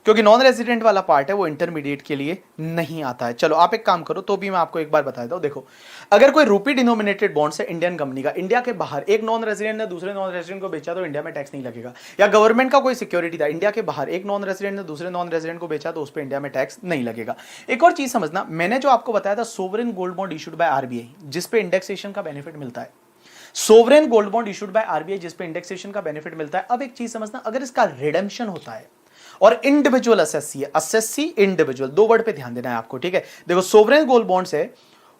क्योंकि नॉन रेजिडेंट वाला पार्ट है वो इंटरमीडिएट के लिए नहीं आता है। चलो आप एक काम करो, तो भी मैं आपको एक बार बता देता हूं। देखो, अगर कोई रूपी डिनोमिनेटेड बॉन्ड्स है इंडियन कंपनी का, इंडिया के बाहर एक नॉन रेजिडेंट ने दूसरे नॉन रेजिडेंट को बेचा तो इंडिया में टैक्स नहीं लगेगा। या गवर्नमेंट का कोई सिक्योरिटी था इंडिया के बाहर, एक नॉन रेजिडेंट ने दूसरे नॉन रेजिडेंट को बेचा तो उस पर इंडिया में टैक्स नहीं लगेगा। एक और चीज समझना, मैंने जो आपको बताया था sovereign gold bond issued by RBI, जिसपे इंडेक्सेशन का बेनिफिट मिलता है। Sovereign gold bond issued by RBI जिसपे इंडेक्सेशन का बेनिफिट मिलता है। अब एक चीज समझना, अगर इसका रिडेम्पशन होता है और इंडिविजुअल असेसी है, असेसी इंडिविजुअल, दो वर्ड पे ध्यान देना है आपको, ठीक है। देखो सोवरेन गोल्ड बॉन्ड्स है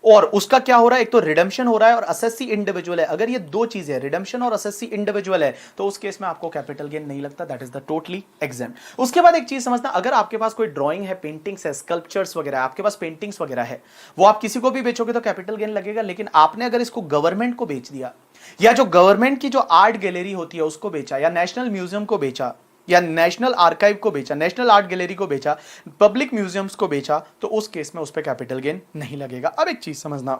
और उसका क्या हो रहा है, एक तो रिडेम्पशन हो रहा है और असेसी इंडिविजुअल है। अगर ये दो चीजें है, रिडेम्पशन और असेसी इंडिविजुअल है, तो उस केस में आपको कैपिटल गेन नहीं लगता, that is the totally exempt. उसके बाद एक चीज समझना, अगर आपके पास कोई ड्राइंग है, पेंटिंग्स है, स्कल्पचर्स वगैरह, आपके पास पेंटिंग्स वगैरह है, वो आप किसी को भी बेचोगे तो कैपिटल गेन लगेगा। लेकिन आपने अगर इसको गवर्नमेंट को बेच दिया, या जो गवर्नमेंट की जो आर्ट गैलरी होती है उसको बेचा, या नेशनल म्यूजियम को बेचा, या नेशनल आर्काइव को बेचा, नेशनल आर्ट गैलरी को बेचा, पब्लिक म्यूजियम्स को बेचा, तो उस केस में उस पर कैपिटल गेन नहीं लगेगा। अब एक चीज समझना,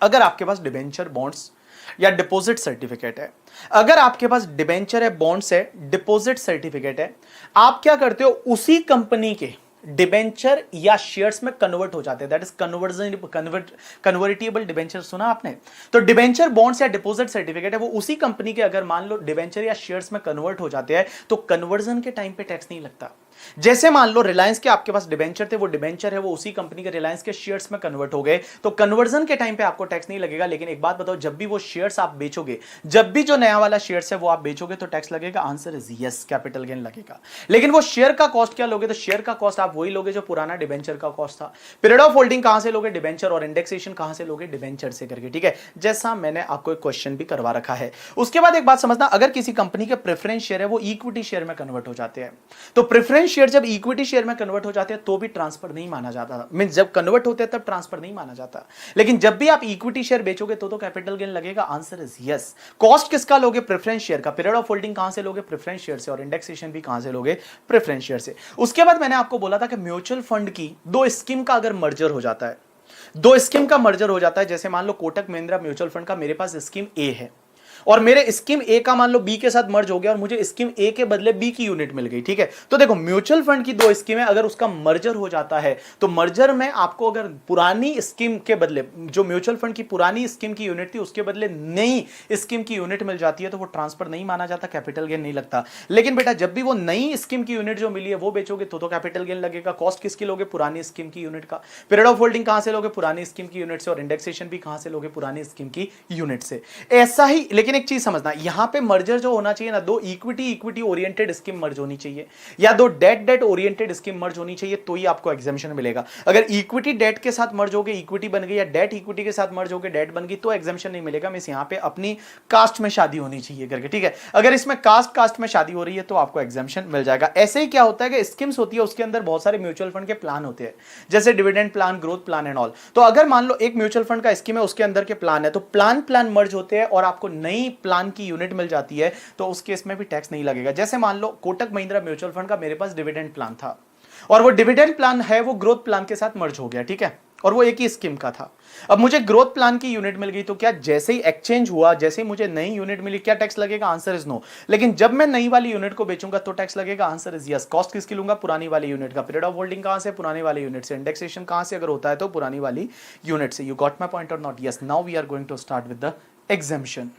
अगर आपके पास डिबेंचर, बॉन्ड्स या डिपॉजिट सर्टिफिकेट है, अगर आपके पास डिबेंचर है, बॉन्ड्स है, डिपॉजिट सर्टिफिकेट है, आप क्या करते हो, उसी कंपनी के डिबेंचर या शेयर्स में कन्वर्ट हो जाते हैं, that is conversion, convertible debenture सुना आपने। तो डिबेंचर, बॉन्ड्स या डिपॉजिट सर्टिफिकेट है, वो उसी कंपनी के अगर मान लो डिबेंचर या शेयर्स में कन्वर्ट हो जाते हैं तो कन्वर्जन के टाइम पे टैक्स नहीं लगता। जैसे मान लो रिलायंस के आपके पास डिबेंचर थे, वो डिबेंचर है वो उसी कंपनी के रिलायंस के शेयर्स में कन्वर्ट हो गए, तो कन्वर्जन के टाइम पे आपको टैक्स नहीं लगेगा। लेकिन एक बात बताओ, जब भी वो शेयर्स आप बेचोगे, जब भी जो नया वाला शेयर्स है वो आप बेचोगे तो टैक्स लगेगा। Answer is yes, capital gain लगेगा। लेकिन वो शेयर का कॉस्ट क्या लोगे, तो शेयर का कॉस्ट आप वही लोगे जो पुराना डिबेंचर का कॉस्ट था। पीरियड ऑफ होल्डिंग कहां से लोगे, डिबेंचर, और इंडेक्सेशन कहां से लोगे, डिबेंचर से करके, ठीक है, जैसा मैंने आपको एक क्वेश्चन भी करवा रखा है। उसके बाद एक बात समझना, अगर किसी कंपनी के प्रेफरेंस शेयर है वो इक्विटी शेयर में कन्वर्ट हो जाते हैं, तो प्रेफरेंस शेयर जब इक्विटी शेयर में कन्वर्ट हो जाते हैं तो भी ट्रांसफर नहीं माना जाता। मीन जब कन्वर्ट होते हैं तब ट्रांसफर नहीं माना जाता, लेकिन जब भी आप इक्विटी शेयर बेचोगे तो कैपिटल गेन लगेगा। Answer is yes. कॉस्ट किसका लोगे, प्रेफरेंस शेयर का। पीरियड ऑफ होल्डिंग कहां से लोगे, प्रेफरेंस शेयर से, और इंडेक्सेशन भी कहां से लोगे, प्रेफरेंस शेयर से। उसके बाद मैंने आपको बोला था कि म्यूचुअल फंड की दो स्कीम का अगर मर्जर हो जाता है, दो स्कीम का मर्जर हो जाता है, जैसे मान लो कोटक महिंद्रा म्यूचुअल फंड का मेरे पास स्कीम ए है और मेरे स्कीम ए का मान लो बी के साथ मर्ज हो गया और मुझे स्कीम ए के बदले बी की यूनिट मिल गई, ठीक है। तो देखो म्यूचुअल फंड की दो स्कीम है, अगर उसका मर्जर हो जाता है तो मर्जर में आपको अगर पुरानी स्कीम के बदले, जो म्यूचुअल फंड की पुरानी स्कीम की यूनिट थी उसके बदले नई स्कीम की यूनिट मिल जाती है तो वो ट्रांसफर नहीं माना जाता, कैपिटल गेन नहीं लगता। लेकिन बेटा जब भी वो नई स्कीम की यूनिट जो मिली है वो बेचोगे तो कैपिटल गेन लगेगा। कॉस्ट किसकी लोगे, पुरानी स्कीम की यूनिट का। पीरियड ऑफ होल्डिंग कहां से लोगे, पुरानी स्कीम की यूनिट से, और इंडेक्सेशन भी कहां से लोगे, पुरानी स्कीम की यूनिट से। ऐसा ही, लेकिन एक चीज समझना, यहां पे मर्जर जो होना चाहिए ना, दो इक्विटी ओरिएंटेड स्कीम मर्ज होनी चाहिए या दो डेट ओरिएंटेड स्कीम मर्ज होनी चाहिए, तो ही आपको एग्जेम्पशन मिलेगा। अगर इक्विटी डेट के साथ मर्ज होगे, इक्विटी बन गई, या डेट इक्विटी के साथ मर्ज होगे, डेट बन गई, तो एग्जेम्पशन नहीं मिलेगा। मिस यहां पे अपनी कास्ट में शादी होनी चाहिए करके, ठीक है। अगर इसमें कास्ट में शादी हो रही है तो आपको एग्जेम्पशन मिल जाएगा। ऐसे ही क्या होता है कि स्कीम्स होती है उसके अंदर बहुत सारे म्यूचुअल फंड के प्लान होते हैं, जैसे dividend plan, growth plan and all. तो अगर मान लो एक म्यूचुअल फंड का स्कीम है उसके अंदर के प्लान है, तो प्लान मर्ज होते हैं और आपको नई प्लान की यूनिट मिल जाती है, तो उस केस में भी टैक्स नहीं लगेगा। जैसे मान लो कोटक महिंद्रा म्यूचुअल फंड का मेरे पास डिविडेंड प्लान था और वो डिविडेंड प्लान है वो ग्रोथ प्लान के साथ मर्ज हो गया, ठीक है, और वो एक ही स्कीम का था। अब मुझे ग्रोथ प्लान की यूनिट मिल गई, तो क्या जैसे ही एक्सचेंज हुआ, जैसे ही मुझे नई यूनिट मिली, क्या टैक्स लगेगा, आंसर इज नो। लेकिन जब मैं नई वाली यूनिट को बेचूंगा तो टैक्स लगेगा, आंसर इज यस। कॉस्ट किसकी लूंगा, पुरानी वाली यूनिट का। पीरियड ऑफ होल्डिंग कहां से, पुरानी वाली यूनिट से। इंडेक्सेशन कहां से अगर होता है तो पुरानी वाली यूनिट से। यू गॉट माय पॉइंट और not? Yes. Now we are going to start with the exemption.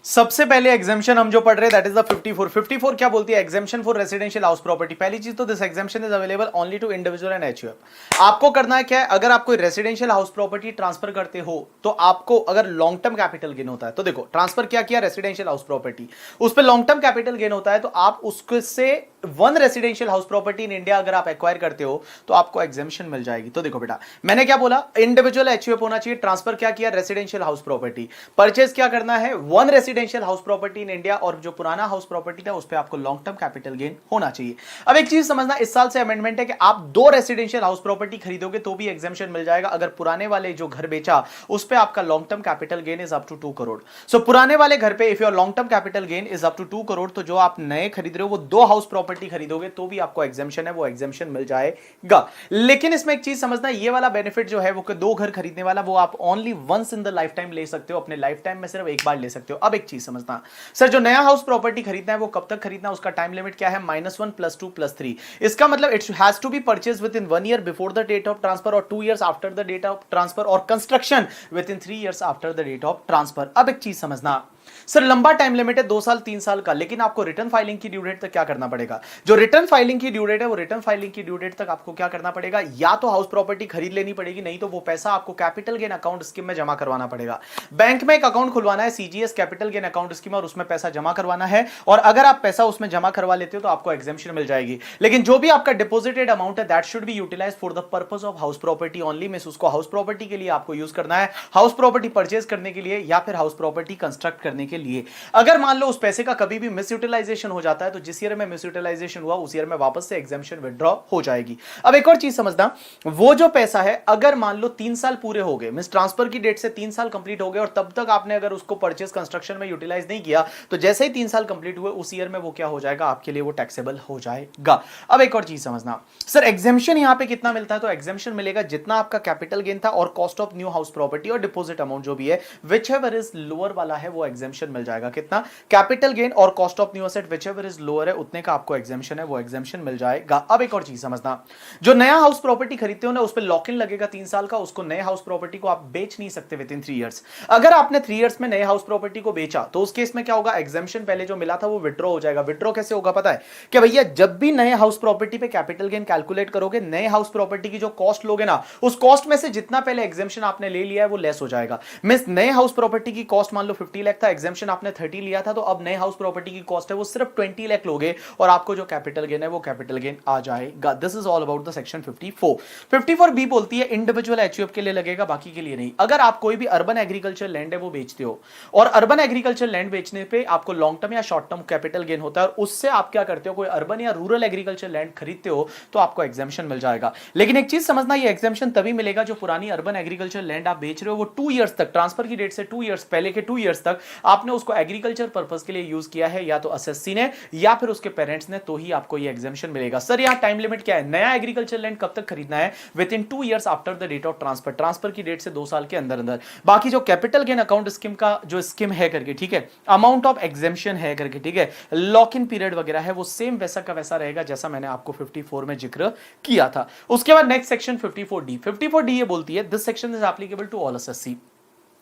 सबसे पहले एग्जेम्पशन हम जो पढ़ रहे हैं दैट इज द 54 क्या बोलती है, exemption for residential house property. पहली चीज तो this exemption is available only to individual and HUF. आपको करना है क्या है, अगर आप कोई रेसिडेंशियल हाउस प्रॉपर्टी ट्रांसफर करते हो तो आपको अगर लॉन्ग टर्म कैपिटल गेन होता है, तो देखो ट्रांसफर क्या किया, रेसिडेंशियल हाउस प्रॉपर्टी, उस पर लॉन्ग टर्म कैपिटल गेन होता है, तो आप उससे one residential house property in India अगर आप एक्वायर करते हो तो आपको एग्जेम्पशन मिल जाएगी। तो देखो बेटा मैंने क्या बोला, इंडिविजुअल एचयूएफ होना चाहिए, ट्रांसफर क्या किया, रेसिडेंशियल हाउस प्रॉपर्टी, परचेज क्या करना है, one residential house property in India, और जो पुराना हाउस प्रॉपर्टी था उस पर आपको लॉन्ग टर्म कैपिटल गेन होना चाहिए। अब एक चीज समझना, इस साल से अमेंडमेंट है कि आप दो रेसिडेंशियल हाउस प्रॉपर्टी खरीदोगे तो भी एग्जेम्पशन मिल जाएगा। अगर पुराने वाले जो घर बेचा उस पर आपका long term capital gain is up to 2 crore. So पुराने वाले घर पे if your long term capital gain is up to 2 crore, तो जो आप नए खरीद रहे हो वो दो हाउस प्रॉपर्टी खरीदोगे तो भी आपको एग्जेम्पशन है, वो एग्जेम्पशन मिल जाएगा। लेकिन इसमें एक चीज समझना, ये वाला बेनिफिट जो है वो दो घर खरीदने वाला वो आप only once in the life time ले सकते हो, अपने लाइफ टाइम में सिर्फ एक बार ले सकते हो। अब एक एक चीज समझना सर, जो नया हाउस प्रॉपर्टी खरीदना है वो कब तक खरीदना है, उसका टाइम लिमिट क्या है, -1 +2 +3। इसका मतलब it has to be purchase within 1 year before the date of transfer और 2 years after the date of transfer और construction within 3 years after the date of transfer. अब एक चीज समझना सर, लंबा टाइम लिमिट है 2 साल 3 साल का, लेकिन आपको रिटर्न फाइलिंग की ड्यू डेट तक क्या करना पड़ेगा, जो रिटर्न फाइलिंग की ड्यू डेट है वो रिटर्न फाइलिंग की ड्यू डेट तक आपको क्या करना पड़ेगा, या तो हाउस प्रॉपर्टी खरीद लेनी पड़ेगी, नहीं तो वो पैसा आपको कैपिटल गेन अकाउंट स्कीम में जमा करवाना पड़ेगा। बैंक में एक अकाउंट खुलवाना है CGS capital gain account scheme और उसमें पैसा जमा करवाना है, और अगर आप पैसा उसमें जमा करवा लेते हो तो आपको एग्जेम्पशन मिल जाएगी। लेकिन जो भी आपका डिपॉजिटेड अमाउंट है that should be utilised for the purpose of house property only, means उसको हाउस प्रॉपर्टी के लिए आपको यूज करना है, हाउस प्रॉपर्टी परचेज करने के लिए या फिर हाउस प्रॉपर्टी कंस्ट्रक्ट करने के लिए। अगर मान लो उस पैसे का कभी भी मिस यूटिलाइजेशन हो जाता है तो जिस ईयर में मिस यूटिलाइजेशन हुआ उस ईयर में वापस से एग्जेम्पशन विड्रॉ हो जाएगी। अब एक और चीज समझना, वो जो पैसा है अगर मान लो 3 साल पूरे हो गए, मिस ट्रांसफर की डेट से 3 साल कंप्लीट हो गए और तब तक आपने अगर उसको परचेज कंस्ट्रक्शन में यूटिलाइज नहीं किया तो जैसे ही 3 साल कंप्लीट हुए उस ईयर में वो क्या हो जाएगा, आपके लिए वो टैक्सेबल हो जाएगा। अब एक और चीज समझना सर, एग्जेम्पशन यहां पे कितना मिलता है, तो एग्जेम्पशन मिलेगा जितना आपका कैपिटल गेन था और cost of new house property और डिपॉजिट अमाउंट जो भी है विच एवर इज लोअर वाला है वो एग्जेम्पशन मिल जाएगा। कितना, कैपिटल गेन और cost of new asset whichever is lower है उतने का आपको एग्जेम्पशन है वो एग्जेम्पशन मिल जाएगा। अब एक और चीज समझना, जो नया हाउस प्रॉपर्टी खरीदते हो ना उस पे लॉक इन लगेगा 3 साल का, उसको नए हाउस प्रॉपर्टी को आप बेच नहीं सकते विद इन 3 इयर्स। अगर आपने 3 इयर्स में नए हाउस प्रॉपर्टी को बेचा तो उस केस में क्या होगा, एग्जेम्पशन पहले जो मिला था वो विड्रॉ हो जाएगा। विड्रॉ कैसे होगा पता है कि भैया, जब भी नए हाउस प्रॉपर्टी पे कैपिटल गेन कैलकुलेट करोगे, नए हाउस प्रॉपर्टी की जो कॉस्ट लोगे ना उस कॉस्ट में से जितना पहले एग्जेम्पशन आपने ले लिया है वो लेस हो जाएगा। मींस नए हाउस प्रॉपर्टी की कॉस्ट मान लो 50 लाख था, एग्जेम्पशन आपने 30 लिया था, तो अब नए हाउस प्रॉपर्टी की कॉस्ट है वो सिर्फ 20 लाख लोगे और आपको जो कैपिटल गेन है वो कैपिटल गेन आ जाएगा। This is all about the section 54। 54 B बोलती है इंडिविजुअल एचयूएफ के लिए लगेगा, बाकी के लिए नहीं। अगर आप कोई भी अर्बन एग्रीकल्चर लैंड है वो बेचते हो और अर्बन एग्रीकल्चर लैंड बेचने पे आपको लॉन्ग टर्म या शॉर्ट टर्म कैपिटल गेन होता है और उससे आप क्या करते हो, कोई अर्बन या रूरल एग्रीकल्चर लैंड खरीदते हो तो आपको एग्जेम्पशन मिल जाएगा। लेकिन एक चीज समझना, ये एग्जेम्पशन तभी मिलेगा जो पुरानी अर्बन एग्रीकल्चर लैंड आप बेच रहे हो वो 2 इयर्स तक, ट्रांसफर की डेट से 2 इयर्स पहले के 2 इयर्स तक आपने उसको एग्रीकल्चर पर्पस के लिए यूज किया है, या तो एसएससी ने या फिर उसके पेरेंट्स ने, तो ही आपको ये एग्जेम्पशन मिलेगा। सर यहां टाइम लिमिट क्या है, नया एग्रीकल्चर लैंड कब तक खरीदना है, within 2 years after the date of transfer, transfer की डेट से 2 साल के अंदर अंदर। बाकी जो कैपिटल गेन अकाउंट स्कीम का जो स्कीम है करके, ठीक है, अमाउंट ऑफ एग्जेम्पशन है करके, ठीक है, लॉक इन पीरियड वगैरह है वो सेम वैसा का वैसा रहेगा जैसा मैंने आपको 54 में जिक्र किया था। उसके बाद नेक्स्ट सेक्शन 54D। 54D ये बोलती है this section is applicable to all assessee.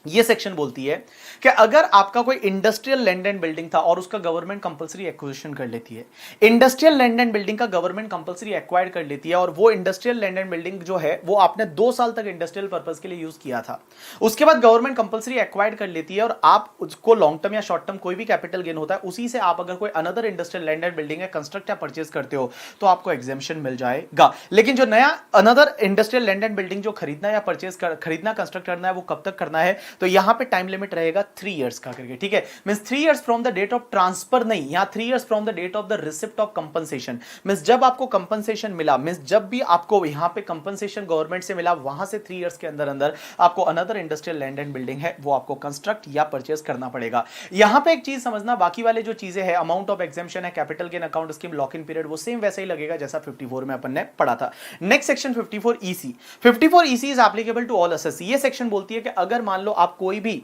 ये सेक्शन बोलती है कि अगर आपका कोई इंडस्ट्रियल लैंड एंड बिल्डिंग था और उसका गवर्नमेंट कंपलसरी एक्विजिशन कर लेती है, इंडस्ट्रियल लैंड एंड बिल्डिंग का गवर्नमेंट कंपलसरी एक्वायर कर लेती है और वो इंडस्ट्रियल लैंड एंड बिल्डिंग जो है वो आपने 2 साल तक इंडस्ट्रियल पर्पस के लिए यूज किया था, उसके बाद गवर्नमेंट कंपलसरी एक्वायर कर लेती है और आप उसको लॉन्ग टर्म या शॉर्ट टर्म कोई भी कैपिटल गेन होता है उसी से आप अगर कोई another industrial land and building है कंस्ट्रक्ट या परचेज करते हो तो आपको एग्जेम्पशन मिल जाएगा। लेकिन जो नया another industrial land and building जो खरीदना या परचेज खरीदना कंस्ट्रक्ट करना है वो कब तक करना है, तो यहां पे टाइम लिमिट रहेगा 3 इयर्स का करके, ठीक है। Means 3 years from the date of transfer नहीं, यहां 3 years from the date of the receipt of compensation. Means जब आपको कंपनसेशन मिला, मींस जब भी आपको यहां पे कंपनसेशन गवर्नमेंट से मिला वहां से 3 इयर्स के अंदर अंदर आपको another industrial land and building है वो आपको कंस्ट्रक्ट या परचेज करना पड़ेगा। यहां पे एक चीज समझना, बाकी वाले जो चीजें हैं, अमाउंट ऑफ एग्जेम्पशन है, capital gain account scheme, lock in period, वो सेम वैसा ही लगेगा जैसा 54 में अपन ने पढ़ा था। Next section 54EC। 54EC is applicable to all assessee. ये सेक्शन बोलती है कि अगर मान लो आप कोई भी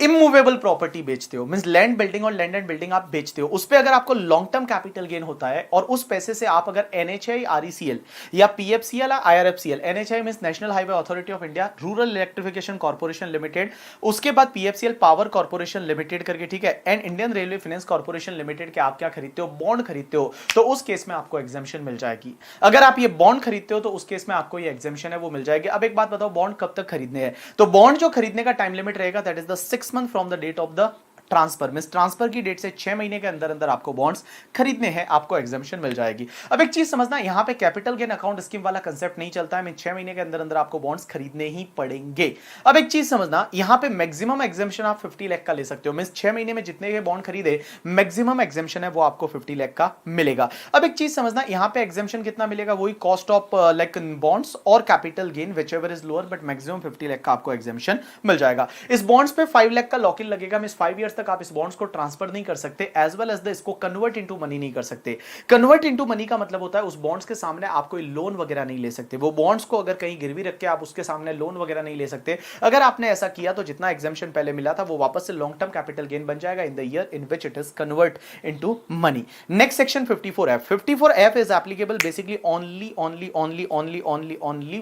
इमूवेबल प्रॉपर्टी बेचते हो, मींस लैंड बिल्डिंग और लैंड एंड बिल्डिंग आप बेचते हो, उस पे अगर आपको लॉन्ग टर्म कैपिटल गेन होता है और उस पैसे से आप अगर एनएचआई आरईसीएल या पीएफसीएल या IRFCL, NHI means national highway authority of India, rural electrification corporation limited, उसके बाद पीएफसीएल पावर कॉर्पोरेशन लिमिटेड करके, ठीक है, and Indian railway finance corporation limited के आप क्या खरीदते हो, बॉन्ड खरीदते हो, तो उस केस में आपको एग्जेम्पशन मिल जाएगी। अगर आप ये बॉन्ड खरीदते हो तो उस केस में आपको ये एग्जेम्पशन है वो मिल जाएगी। अब एक बात बताओ, बॉन्ड कब तक खरीदने हैं, तो बॉन्ड जो खरीदने का टाइम लिमिट रहेगा that is the 6 month from the date of the transfer. Means transfer की डेट से 6 महीने के अंदर अंदर आपको बॉन्ड्स खरीदने हैं, आपको एग्जेम्पशन मिल जाएगी। अब एक चीज समझना, यहां पे कैपिटल गेन अकाउंट स्कीम वाला कंसेप्ट नहीं चलता है, मींस 6 महीने के अंदर अंदर आपको बॉन्ड्स खरीदने ही पड़ेंगे। अब एक चीज समझना, यहां पे मैक्सिमम एग्जेम्पशन आप 50 लाख का ले सकते हो, मींस 6 महीने में जितने के बॉन्ड खरीदे मैक्सिमम एग्जेम्पशन है वो आपको 50 लाख का मिलेगा। अब एक चीज समझना, यहां पे एग्जेम्पशन कितना मिलेगा, वही कॉस्ट ऑफ लाइक बॉन्ड्स और capital gain whichever is lower, but maximum 50 lakh का आपको एग्जेम्पशन मिल जाएगा। इस बॉन्ड्स पे 5 लाख का लॉक इन लगेगा, मींस 5 इयर्स तक आप इस बॉन्ड्स को ट्रांसफर नहीं कर सकते, एज वेल एज इसको कन्वर्ट इनटू मनी नहीं कर सकते। कन्वर्ट इनटू मनी का मतलब होता है उस बॉन्ड्स के सामने आप कोई लोन वगैरह नहीं ले सकते, वो बॉन्ड्स को अगर कहीं गिरवी रख के आप उसके सामने लोन वगैरह नहीं ले सकते। अगर आपने ऐसा किया तो जितना एग्जाम्शन पहले मिला था वो वापस से लॉन्ग टर्म कैपिटल गेन बन जाएगा इन the year in which it is convert into money. Next section 54F। 54F is applicable basically only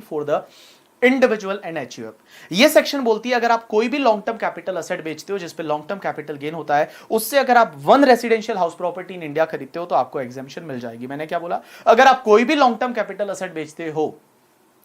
for the individual and HUF. ये सेक्शन बोलती है अगर आप कोई भी लॉन्ग टर्म कैपिटल असेट बेचते हो जिसपे लॉन्ग टर्म कैपिटल गेन होता है, उससे अगर आप one residential house property in India खरीदते हो तो आपको एग्जेम्पशन मिल जाएगी। मैंने क्या बोला? अगर आप कोई भी लॉन्ग टर्म कैपिटल असेट बेचते हो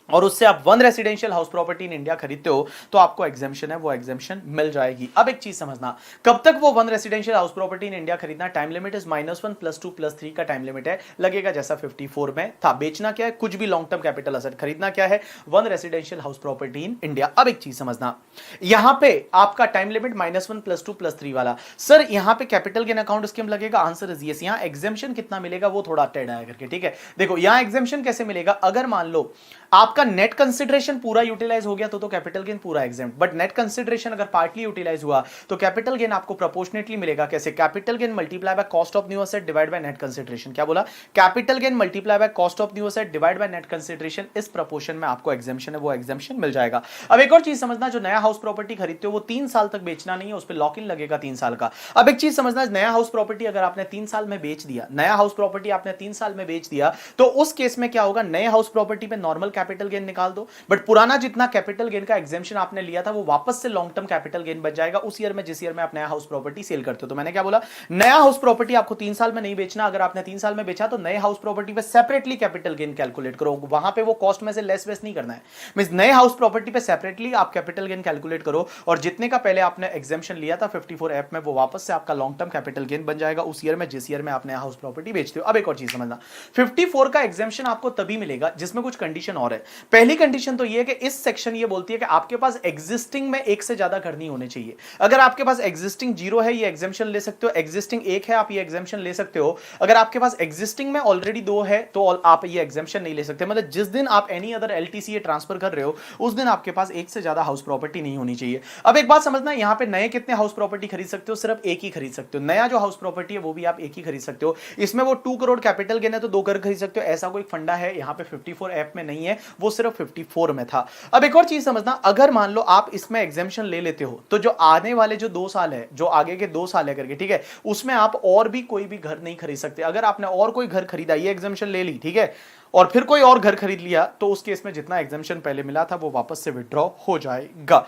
और उससे आप one residential house property in India खरीदते हो तो आपको एग्जेम्पशन है, वो एग्जेम्पशन मिल जाएगी। अब एक चीज समझना, कब तक वो one residential house property in India खरीदना? टाइम लिमिट इज -1 +2 +3 का टाइम लिमिट है, लगेगा जैसा 54 में था। बेचना क्या है? कुछ भी लॉन्ग टर्म कैपिटल असेट। खरीदना क्या है? One residential house property in India. अब एक चीज समझना, यहां पे आपका टाइम लिमिट -1 +2 +3 वाला, सर यहां पे कैपिटल गेन अकाउंट स्कीम लगेगा? Answer is yes. यहां एग्जेम्पशन कितना मिलेगा वो थोड़ा टेढ़ा है करके, ठीक है। देखो यहां एग्जेम्पशन कैसे मिलेगा, अगर मान लो आपका नेट कंसिडरेशन पूरा यूटिलाइज हो गया तो कैपिटल गेन पूरा एग्जेम्प्ट, बट नेट कंसिडरेशन अगर पार्टली यूटिलाइज हुआ तो कैपिटल गेन आपको प्रोपोर्शनेटली मिलेगा। कैसे? Capital gain multiply by cost of new asset divide by net consideration. क्या बोला? Capital gain multiply by cost of new asset divide by net consideration, इस proportion में आपको एग्जेम्पशन है, वो एग्जेम्पशन मिल जाएगा। अब एक और चीज समझना, जो नया हाउस प्रॉपर्टी खरीदते हो वो 3 साल तक बेचना नहीं है, उस पर लॉक इन लगेगा 3 साल का। अब एक चीज समझना, नया हाउस प्रॉपर्टी अगर आपने 3 साल में बेच दिया, नया हाउस प्रॉपर्टी आपने 3 साल में बेच दिया तो उस केस में क्या होगा? नए हाउस प्रॉपर्टी पे नॉर्मल कैपिटल गेन निकाल दो, बट पुराना जितना कैपिटल गेन का एग्जेम्पशन आपने लिया था वो वापस से लॉन्ग टर्म कैपिटल गेन बच जाएगा उस ईयर में जिस ईयर में आप नया हाउस प्रॉपर्टी सेल करते हो। तो मैंने क्या बोला? नया हाउस प्रॉपर्टी आपको 3 साल में नहीं बेचना। अगर आपने 3 साल में बेचा तो नए हाउस प्रॉपर्टी पे सेपरेटली कैपिटल गेन कैलकुलेट करो, वहां पे वो कॉस्ट में से लेस वेस नहीं करना है। मींस नए हाउस प्रॉपर्टी पे सेपरेटली आप कैपिटल गेन कैलकुलेट करो और जितने का पहले आपने एग्जेम्पशन लिया था 54F में वो वापस से आपका लॉन्ग टर्म कैपिटल गेन बन जाएगा उस ईयर में जिस ईयर में आप नया हाउस प्रॉपर्टी बेचते हो। अब एक और चीज समझना, 54 का एग्जेम्पशन आपको तभी मिलेगा जिसमें कुछ कंडीशन और है। पहली कंडीशन तो ये है कि इस सेक्शन ये बोलती है कि आपके पास एग्जिस्टिंग में एक से ज्यादा घर नहीं होने चाहिए। अगर आपके पास एग्जिस्टिंग 0 है ये एग्जेम्पशन ले सकते हो, एग्जिस्टिंग 1 है आप ये एग्जेम्पशन ले सकते हो। अगर आपके पास एग्जिस्टिंग में ऑलरेडी 2 है तो आप ये एग्जेम्पशन नहीं ले सकते। मतलब जिस दिन आप एनी अदर एलटीसी ट्रांसफर कर रहे हो उस दिन आपके पास एक से ज्यादा हाउस प्रॉपर्टी नहीं होनी चाहिए। अब एक बात समझना, यहां पे नए कितने हाउस प्रॉपर्टी खरीद सकते हो? सिर्फ एक ही खरीद सकते हो। नया जो हाउस प्रॉपर्टी है वो भी आप एक ही खरीद सकते हो। इसमें वो 2 करोड़ कैपिटल गेन है तो 2 घर खरीद सकते हो, ऐसा कोई फंडा है यहाँ पे 54F में नहीं है, वो सिर्फ 54 में था। अब एक और चीज समझना, अगर मान लो आप इसमें एग्जेम्पशन ले लेते हो तो जो आने वाले जो 2 साल है, जो आगे के 2 साल है करके, ठीक है, उसमें आप और भी कोई भी घर नहीं खरीद सकते। अगर आपने और कोई घर खरीदा, ये एग्जेम्पशन ले ली, ठीक है, और फिर कोई और घर खरीद लिया तो उस केस में जितना एग्जेम्पशन पहले मिला था वो वापस से विड्रॉ हो जाएगा।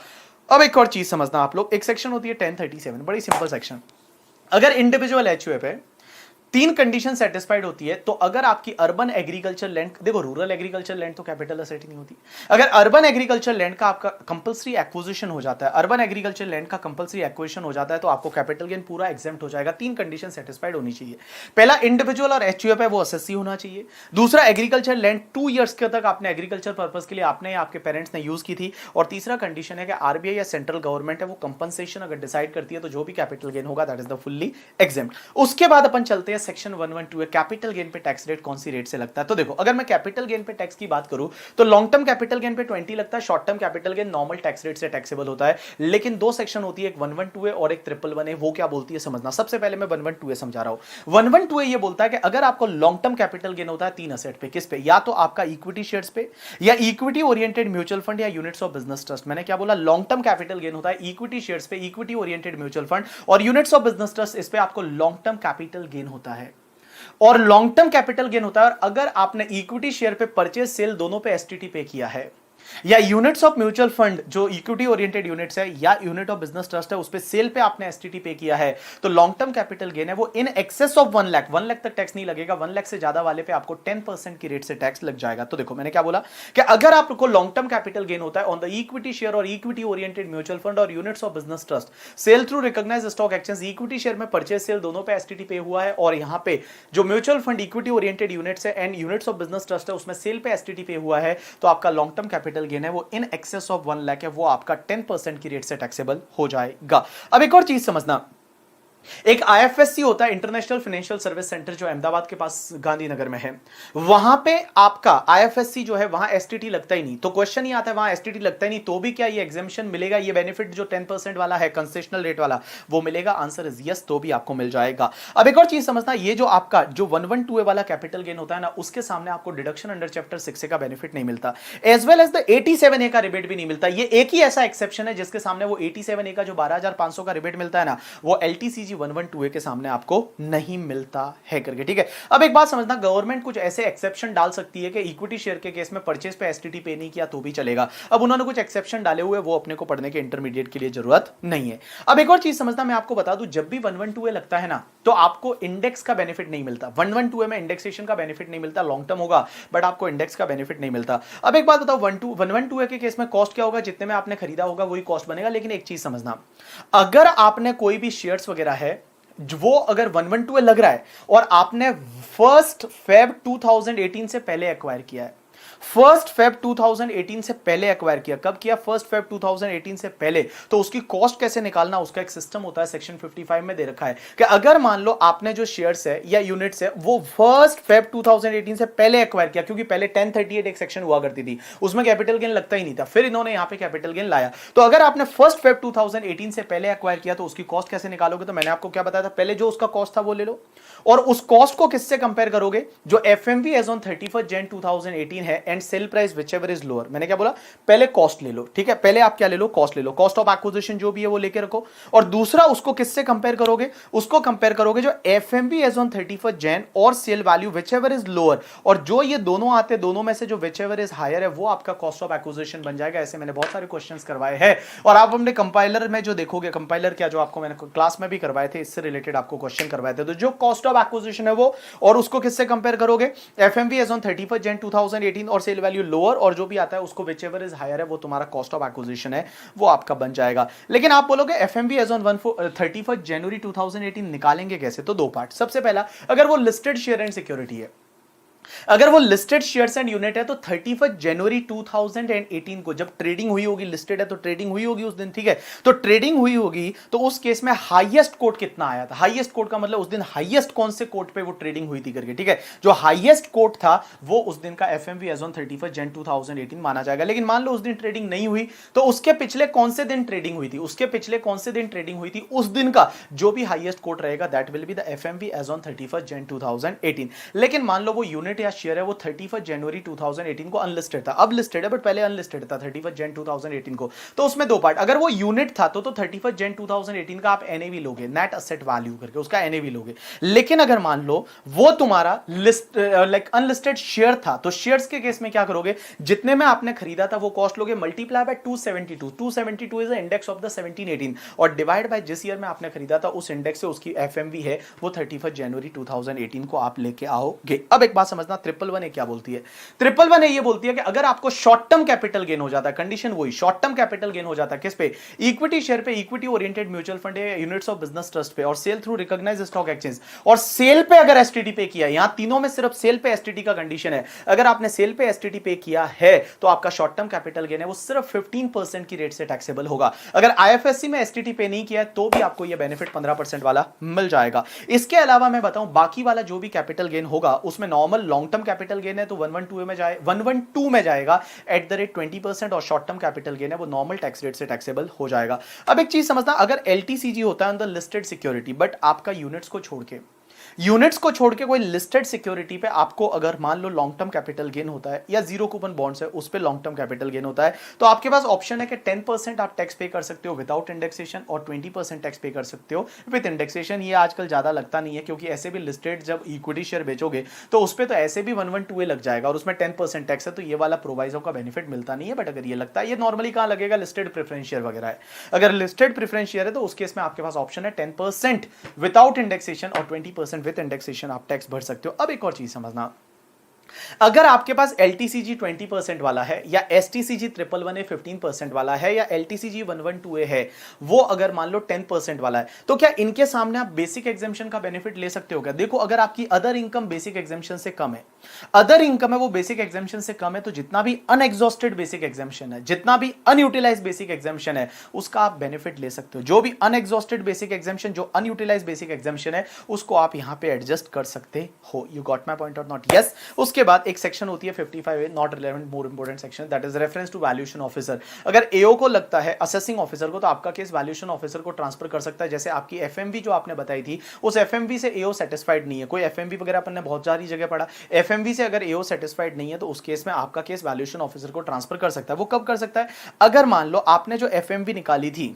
अब एक और चीज समझना आप लोग, एक सेक्शन होती है 1037, बड़ी सिंपल सेक्शन। अगर इंडिविजुअल एचयूएफ है, 3 कंडीशन सेटिस्फाइड होती है तो अगर आपकी अर्बन एग्रीकल्चर लैंड, देखो रूरल एग्रीकल्चर लैंड तो कैपिटल असेट ही नहीं होती, अगर अर्बन एग्रीकल्चर लैंड का आपका कंपलसरी एक्विजिशन हो जाता है, अर्बन एग्रीकल्चर लैंड का कंपलसरी एक्विजिशन हो जाता है तो आपको कैपिटल गेन पूरा एग्जेम्प्ट हो जाएगा। 3 कंडीशन सेटिस्फाइड होनी चाहिए। पहला, इंडिविजुअल और एचयूएफ है वो एसएससी होना चाहिए। दूसरा, एग्रीकल्चर लैंड 2 ईयर्स के तक आपने एग्रीकल्चर पर्पज के लिए आपने या आपके पेरेंट्स ने यूज की थी। और तीसरा कंडीशन है कि आरबीआई या सेंट्रल गवर्नमेंट है वो कंपनसेशन अगर डिसाइड करती है तो जो भी कैपिटल गेन होगा that is the fully exempt. उसके बाद अपन चलते हैं सेक्शन 112, कैपिटल गेन पे टैक्स रेट कौन सी रेट से लगता है। तो देखो, अगर मैं कैपिटल गेन पे टैक्स की बात करूं तो लॉन्ग टर्म कैपिटल गेन पे 20 लगता है, short term capital gain normal tax rate से टैक्सेबल होता है। लेकिन 2 सेक्शन होती है, एक 112 है और एक 111 है। वो क्या बोलती है समझना। सबसे पहले मैं 112 समझा रहा हूं। 112 ये बोलता है कि अगर आपको लॉन्ग टर्म कैपिटल गेन होता है 3 असेट पे, किस पे? या तो आपका इक्विटी शेयर्स पे, या इक्विटी ओरिएंटेड म्यूचुअल फंड, या यूनिट्स ऑफ बिजनेस ट्रस्ट। मैंने क्या बोला? लॉन्ग टर्म कैपिटल गेन होता है इक्विटी शेयर्स पे, इक्विटी ओरिएंटेड म्यूचुअल फंड और यूनिट्स ऑफ बिजनेस ट्रस्ट, इस पे आपको लॉन्ग टर्म कैपिटल गेन होता है। और लॉन्ग टर्म कैपिटल गेन होता है और अगर आपने इक्विटी शेयर पे परचेज सेल दोनों पे एसटीटी पे किया है, या यूनिट्स ऑफ म्यूचुअल फंड जो इक्विटी ओरिएंटेड यूनिट्स है या यूनिट ऑफ बिजनेस ट्रस्ट है उस पे सेल पे आपने एसटीटी पे किया है, तो लॉन्ग टर्म कैपिटल गेन है वो in excess of 1 lakh, 1 lakh तक टैक्स नहीं लगेगा, 1 लाख से ज्यादा वाले पे आपको 10% की रेट से टैक्स लग जाएगा। तो देखो मैंने क्या बोला कि अगर आपको लॉन्ग टर्म कैपिटल गेन होता है ऑन द इक्विटी शेयर और इक्विटी ओरिएंटेड म्यूचुअल फंड और units of business trust, sale through recognised stock exchange, equity share में परचेज सेल दोनों पे एसटीटी पे हुआ है और यहां पे जो mutual fund equity oriented units है and units of business trust है उसमें सेल पे एसटीटी पे हुआ है, तो आपका लॉन्ग टर्म कैपिटल गेन है वो इन एक्सेस ऑफ 1 लाख है वो आपका 10% की रेट से टैक्सेबल हो जाएगा। अब एक और चीज समझना, एक आईएफएससी होता है, इंटरनेशनल फाइनेंशियल सर्विस सेंटर, जो अहमदाबाद के पास गांधीनगर में है। वहां पे आपका आईएफएससी जो है, वहां एसटीटी लगता ही नहीं। तो क्वेश्चन ये आता है वहां एसटीटी लगता ही नहीं तो भी क्या ये एग्जामिशन मिलेगा, ये बेनिफिट जो 10% वाला है कंसेशनल रेट वाला, वो मिलेगा? आंसर इज यस, तो भी आपको मिल जाएगा। अब एक और चीज समझना, ये जो आपका जो 112A वाला कैपिटल गेन होता है ना, उसके सामने आपको डिडक्शन अंडर चैप्टर 6 का बेनिफिट नहीं मिलता, as well as the 87A का रिबेट भी नहीं मिलता। ये एक ही ऐसा एक्सेप्शन है जिसके सामने वो 87A का जो 12,500 का रिबेट मिलता है ना, वो एलटीसीजी 112A के सामने आपको नहीं मिलता है करके, ठीक है। अब एक बात समझना, गवर्नमेंट कुछ ऐसे एक्सेप्शन डाल सकती है कि इक्विटी शेयर के केस में परचेज पे एसटीटी पे नहीं किया तो भी चलेगा। अब उन्होंने कुछ एक्सेप्शन डाले हुए, वो अपने को पढ़ने के इंटरमीडिएट के लिए जरूरत नहीं है। अब एक और चीज समझना, मैं आपको बता दूं, जब भी 112A लगता है ना, तो आपको इंडेक्स का बेनिफिट नहीं मिलता। 112A में इंडेक्सेशन का बेनिफिट नहीं मिलता, लॉन्ग टर्म होगा बट आपको इंडेक्स का बेनिफिट नहीं मिलता। अब एक बात बताओ, 112A के केस में कॉस्ट क्या होगा? जितने में आपने खरीदा होगा वही कॉस्ट बनेगा। लेकिन एक चीज समझना, अगर आपने कोई भी शेयर्स वगैरह है, वो अगर 112A लग रहा है और आपने 1 Feb 2018 से पहले एक्वायर किया है, 1 Feb 2018 से पहले एक्वायर किया, कब किया? 1 Feb 2018 से पहले, तो उसकी कॉस्ट कैसे निकालना, उसका एक सिस्टम होता है, सेक्शन 55 में दे रखा है कि अगर मान लो आपने जो शेयर्स है या यूनिट्स है वो 1 Feb 2018 से पहले एक्वायर किया, क्योंकि पहले 1038 एक सेक्शन हुआ करती थी, उसमें कैपिटल गेन लगता ही नहीं था, फिर इन्होंने यहां पे कैपिटल गेन लाया। तो अगर आपने 1 Feb 2018 से पहले एक्वायर किया तो उसकी कॉस्ट कैसे निकालोगे? तो मैंने आपको क्या बताया था, पहले जो उसका कॉस्ट था वो ले लो, और उस कॉस्ट को किससे कंपेयर करोगे? जो एफएमवी एज ऑन 31 Jan 2018 है and sale price whichever is lower. मैंने क्या बोला? पहले कॉस्ट ले लो, ठीक है, पहले आप क्या ले लो? कॉस्ट ले लो, कॉस्ट ऑफ एक्विजिशन जो भी है वो लेके रखो, और दूसरा उसको किससे कंपेयर करोगे? उसको कंपेयर करोगे जो एफएमवी एज ऑन 31 Jan और sale value whichever is lower, और जो ये दोनों आते, दोनों में से जो व्हिचएवर इज हायर है वो आपका कॉस्ट ऑफ एक्विजिशन बन जाएगा। ऐसे मैंने बहुत सारे क्वेश्चंस करवाए हैं, और आप अपने कंपाइलर में जो देखोगे, कंपाइलर क्या, जो आपको मैंने क्लास में भी करवाए थे, इससे रिलेटेड आपको क्वेश्चन करवाए थे, तो जो कॉस्ट ऑफ एक्विजिशन है वो, और उसको किससे कंपेयर करोगे? एफएमवी एज ऑन 31 Jan 2018 और सेल वैल्यू लोअर, और जो भी आता है उसको व्हिचएवर इज हायर है वो तुम्हारा कॉस्ट ऑफ एक्विजिशन है, वो आपका बन जाएगा। लेकिन आप बोलोगे एफएमवी एज ऑन 31 January 2018 निकालेंगे कैसे? तो दो पार्ट। सबसे पहला, अगर वो लिस्टेड शेयर एंड सिक्योरिटी है, अगर वो लिस्टेड शेयर्स एंड यूनिट है, तो 31 January 2018 को जब ट्रेडिंग हुई होगी, लिस्टेड है तो ट्रेडिंग हुई होगी उस दिन, ठीक है, तो ट्रेडिंग हुई होगी, तो उस केस में हाईएस्ट कोट कितना आया था? हाईएस्ट कोट का मतलब उस दिन हाईएस्ट कौन से कोट पे वो ट्रेडिंग हुई थी करके, ठीक है, जो हाईएस्ट कोट था वो उस दिन का एफएमवी एज ऑन 31 Jan 2018 माना जाएगा। लेकिन मान लो उस दिन ट्रेडिंग नहीं हुई, तो उसके पिछले कौन से दिन ट्रेडिंग हुई थी, उसके पिछले कौन से दिन ट्रेडिंग हुई थी, उस दिन का जो भी हाईएस्ट कोट रहेगा that will be the FMV as on 31 Jan 2018। लेकिन मान लो वो यूनिट या शेयर है वो 31 January 2018 को अनलिस्टेड था, अब लिस्टेड है बट पहले अनलिस्टेड था 31 Jan 2018 को, तो उसमें दो पार्ट। अगर वो यूनिट था तो 31 Jan 2018 का आप एनएवी लोगे, नेट असेट वैल्यू करके उसका एनएवी लोगे। लेकिन अगर मान लो वो तुम्हारा लिस्ट लाइक अनलिस्टेड शेयर था, तो शेयर्स के केस में क्या करोगे? जितने में आपने खरीदा था वो कॉस्ट लोगे, multiply by 272, 272 is the index of the 1718, और डिवाइड बाय जिस ईयर में आपने खरीदा था उस इंडेक्स से उसकी एफएमवी है वो 31 January 2018 को आप लेके आओगे। अब एक बात समझना, 111 क्या बोलती है? 111 ये बोलती है कि अगर आपको शॉर्ट टर्म कैपिटल गेन हो जाता है, कंडीशन वही, शॉर्ट टर्म कैपिटल गेन हो जाता है किस पे? इक्विटी शेयर पे, इक्विटी ओरिएंटेड म्यूचुअल फंड है, यूनिट्स ऑफ बिजनेस ट्रस्ट पे, और sale through recognised stock exchange, और सेल पे अगर एसटीटी पे किया, यहां तीनों में सिर्फ सेल पे एसटीटी का कंडीशन है। अगर आपने सेल पे एसटीटी पे किया है तो आपका शॉर्ट टर्म कैपिटल गेन है वो सिर्फ 15% की रेट से टैक्सेबल होगा। अगर आईएफएससी में एसटीटी पे नहीं किया है तो भी आपको यह बेनिफिट 15% वाला मिल जाएगा। इसके अलावा मैं बताऊं, बाकी वाला जो भी कैपिटल गेन होगा उसमें normal long term capital gain है तो 112 में जाएगा एट द रेट 20%, और शॉर्ट टर्म कैपिटल गेन है वो नॉर्मल टैक्स रेट से टैक्सेबल हो जाएगा। अब एक चीज समझना, अगर एलटीसीजी होता है on the listed security, but आपका यूनिट्स को छोड़ के कोई लिस्टेड सिक्योरिटी पे आपको अगर मान लो लॉन्ग टर्म कैपिटल गेन होता है, या जीरो कूपन बॉन्ड्स है उस पे लॉन्ग टर्म कैपिटल गेन होता है, तो आपके पास ऑप्शन है कि 10% आप टैक्स पे कर सकते हो विदाउट इंडेक्सेशन, और 20% टैक्स पे कर सकते हो विद इंडेक्सेशन। ये आजकल ज्यादा लगता नहीं है, क्योंकि ऐसे भी लिस्टेड जब इक्विटी शेयर बेचोगे तो उस पर तो ऐसे भी 112A लग जाएगा, और उसमें 10% टैक्स है, तो ये वाला प्रोवाइजो का बेनिफिट मिलता नहीं है। बट अगर ये लगता है, ये नॉर्मली कहां लगेगा? लिस्टेड प्रेफरेंस शेयर वगैरह है। अगर लिस्टेड प्रेफरेंस शेयर है तो उस केस में आपके पास ऑप्शन है 10% विदाउट इंडेक्सेशन और 20% विद इंडेक्सेशन आप टैक्स भर सकते हो। अब एक और चीज समझना, अगर आपके पास LTCG 20% वाला है या STCG 111A 15% वाला है या LTCG 112A है, वो अगर मान लो 10% वाला है, तो क्या इनके सामने आप बेसिक एग्जेम्पशन का बेनिफिट ले सकते हो क्या? देखो, अगर आपकी अदर इनकम बेसिक एग्जेम्पशन से कम है, अदर इनकम है वो बेसिक एग्जेम्पशन से कम है, तो जितना भी अनएग्जॉस्टेड बेसिक एग्जेम्पशन है, जितना भी अनयूटिलाइज बेसिक एग्जेम्पशन है, उसका आप बेनिफिट ले सकते हो। जो भी अनएग्जॉस्टेड बेसिक एग्जेम्पशन, जो अनयूटिलाइज बेसिक एग्जेम्पशन है, उसको आप यहां पे एडजस्ट कर सकते हो। यू गॉट माय पॉइंट और नॉट? यस। उसके बाद एक सेक्शन होती है 55A, not relevant, more important section, that is reference to valuation officer. अगर एओ को लगता है असेसिंग ऑफिसर को, तो आपका केस वैल्यूएशन ऑफिसर को ट्रांसफर कर सकता है। जैसे आपकी एफएमवी जो आपने बताई थी, उस एफएमवी से एओ सेटिस्फाइड नहीं है, कोई एफएमवी वगैरह अपन ने बहुत सारी जगह पढ़ा, एफएमवी से अगर एओ सेटिस्फाइड नहीं है, तो उस केस में आपका केस वैल्यूएशन ऑफिसर को ट्रांसफर कर सकता है। वो कब कर सकता है? अगर मान लो आपने जो एफएमवी निकाली थी,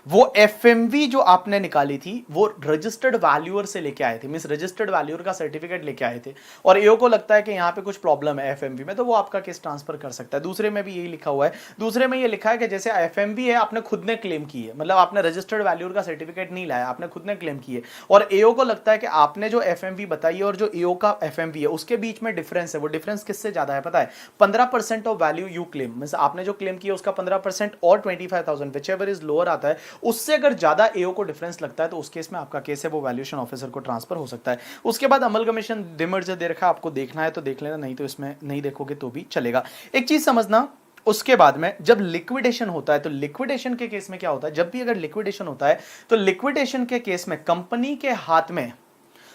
वो एफएमवी जो आपने निकाली थी, वो रजिस्टर्ड वैल्यूअर से लेके आए थे, मींस रजिस्टर्ड वैल्यूअर का सर्टिफिकेट लेके आए थे, और एओ को लगता है कि यहां पे कुछ प्रॉब्लम है एफएमवी में, तो वो आपका केस ट्रांसफर कर सकता है। दूसरे में भी यही लिखा हुआ है, दूसरे में ये लिखा है कि जैसे एफएमवी है, आपने खुद ने क्लेम की है, मतलब आपने रजिस्टर्ड वैल्यूअर का सर्टिफिकेट नहीं लाया, आपने खुद ने क्लेम की है, और एओ को लगता है कि आपने जो एफएमवी बताई है और जो एओ का एफएमवी है, उसके बीच में डिफरेंस है। वो डिफरेंस किससे ज्यादा है पता है? 15% of value you claim, means आपने जो क्लेम किया उसका 15% और 25,000 विचएवर इज लोअर आता है, उससे अगर ज्यादा एओ को डिफरेंस लगता है, तो उस केस में आपका केस है वो वैल्यूएशन ऑफिसर को ट्रांसफर हो सकता है। उसके बाद अमलगमेशन डिमर्जर दे रखा है, आपको देखना है तो देख लेना, नहीं तो इसमें नहीं देखोगे तो भी चलेगा। एक चीज समझना, उसके बाद में जब लिक्विडेशन होता है, तो लिक्विडेशन के केस में क्या होता है? जब भी अगर लिक्विडेशन होता है, तो लिक्विडेशन के केस में कंपनी के हाथ में,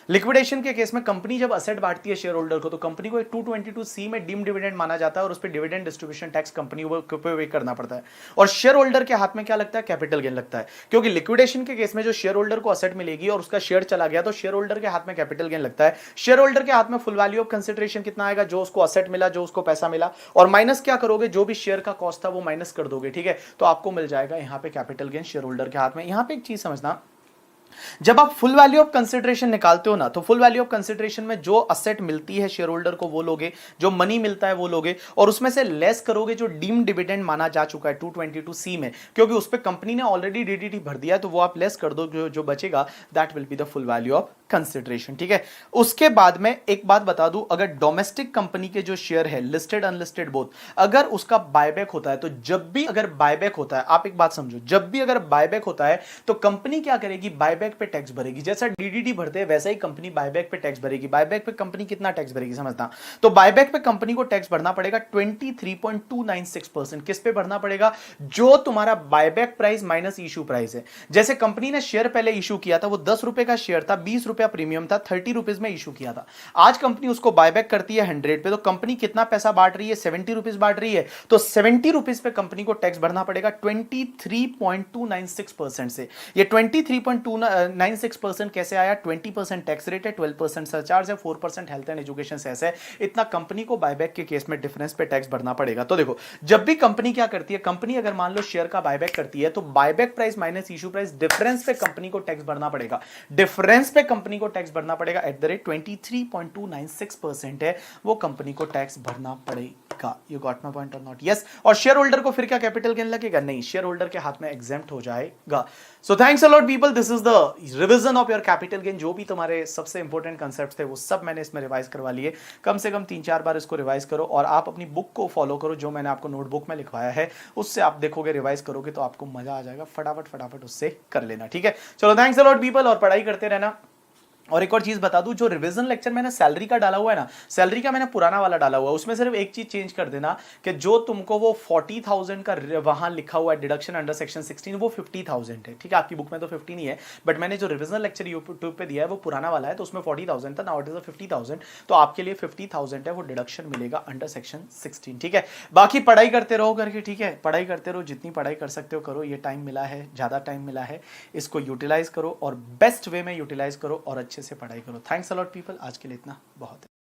लिक्विडेशन के केस में कंपनी जब असेट बांटती है शेयर होल्डर को, तो कंपनी को एक 222C में डीम डिविडेंड माना जाता है, और उस पर डिविडेंड डिस्ट्रीब्यूशन टैक्स कंपनी को पे करना पड़ता है। और शेयर होल्डर के हाथ में क्या लगता है? कैपिटल गेन लगता है, क्योंकि लिक्विडेशन के केस में जो शेयर होल्डर को असेट मिलेगी और उसका शेयर चला गया, तो शेयर होल्डर के हाथ में कैपिटल गेन लगता है। शेयर होल्डर के हाथ में फुल वैल्यू ऑफ कंसिडरेशन कितना आएगा? जो उसको असेट मिला, जो उसको पैसा मिला, और माइनस क्या करोगे? जो भी शेयर का कॉस्ट था वो माइनस कर दोगे, ठीक है? तो आपको मिल जाएगा यहां पे कैपिटल गेन शेयर होल्डर के हाथ में। यहां पे एक चीज समझना, जब आप फुल वैल्यू ऑफ कंसिडरेशन निकालते हो ना, तो फुल वैल्यू ऑफ कंसिडरेशन में जो असेट मिलती है शेयर होल्डर को वो लोगे, जो मनी मिलता है वो लोगे, और उसमें से लेस करोगे जो डीम डिविडेंड माना जा चुका है 222C में, क्योंकि उस पर कंपनी ने ऑलरेडी डीडीटी भर दिया है, तो वो आप लेस कर दो, जो बचेगा that will be the full value of consideration, ठीक है? उसके बाद में एक बात बता दूं, अगर डोमेस्टिक कंपनी के जो शेयर है, लिस्टेड अनलिस्टेड बोथ, अगर उसका बायबैक होता है, तो जब भी अगर बायबैक होता है, आप एक बात समझो, जब भी अगर बायबैक होता है, तो कंपनी क्या करेगी? बायबैक पे टैक्स भरेगी। जैसा डीडीटी भरते हैं वैसा ही कंपनी बायबैक पे टैक्स भरेगी। बायबैक पे कंपनी कितना टैक्स भरेगी समझना, तो बायबैक पे कंपनी को टैक्स भरना पड़ेगा 23.296%। किस पे भरना पड़ेगा? जो तुम्हारा buyback price minus issue price है। जैसे कंपनी ने शेयर पहले इशू किया था, वो 10 रुपए का शेयर था, 20 रुपया प्रीमियम था, 30 रुपीज में इशू किया था। आज कंपनी उसको बायबैक करती है 100 पे, तो कंपनी कितना पैसा बांट रही है? 70 रुपीज बांट रही है, तो 70 रुपीज पे कंपनी को टैक्स भरना पड़ेगा 23.296% से। ये 23.296% कैसे आया? 20% टैक्स रेट है, 12% सरचार्ज है, 4% हेल्थ एंड एजुकेशन सेस है। इतना कंपनी को बायबैक के केस में डिफरेंस पे टैक्स भरना पड़ेगा। तो देखो, जब भी कंपनी क्या करती है, कंपनी अगर मान लो शेयर का बायबैक करती है, तो buyback price minus issue price, difference पे कंपनी को टैक्स भरना पड़ेगा। डिफरेंस पे कंपनी को टैक्स भरना पड़ेगा एट द रेट 23.296% है, वो कंपनी को टैक्स भरना पड़ेगा। यू गॉट माय पॉइंट और नॉट? यस। और शेयर होल्डर को फिर क्या कैपिटल गेन लगेगा? नहीं, शेयर होल्डर के हाथ में एग्जेम्प्ट हो जाएगा। So thanks a lot people, this is the revision of your capital gain. जो भी तुम्हारे सबसे इंपॉर्टेंट कंसेप्ट थे वो सब मैंने इसमें रिवाइज करवा लिए। कम से कम 3-4 बार इसको रिवाइज करो, और आप अपनी बुक को फॉलो करो, जो मैंने आपको नोटबुक में लिखवाया है उससे आप देखोगे, रिवाइज करोगे तो आपको मजा आ जाएगा। फटाफट उससे कर लेना, ठीक है? चलो, थैंक्स अ लॉट पीपल, और पढ़ाई करते रहना। और एक और चीज बता दूं, जो रिवीजन लेक्चर मैंने सैलरी का डाला हुआ है ना, सैलरी का मैंने पुराना वाला डाला हुआ है, उसमें सिर्फ एक चीज चेंज कर देना कि जो तुमको वो 40,000 का वहां लिखा हुआ है डिडक्शन अंडर सेक्शन 16, वो 50,000 है, ठीक है? आपकी बुक में तो 50 नहीं है, बट मैंने जो रिवीजन लेक्चर यूट्यूब पे दिया है वो पुराना वाला है, तो उसमें 40,000 था, नाउ इट इज 50,000, तो आपके लिए 50,000 है वो डिडक्शन मिलेगा अंडर सेक्शन 16, ठीक है? बाकी पढ़ाई करते रहो करके, ठीक है? पढ़ाई करते रहो, जितनी पढ़ाई कर सकते हो करो। ये टाइम मिला है, ज्यादा टाइम मिला है, इसको यूटिलाइज करो और बेस्ट वे में यूटिलाइज करो और अच्छे से पढ़ाई करो। थैंक्स अ लॉट पीपल, आज के लिए इतना बहुत है।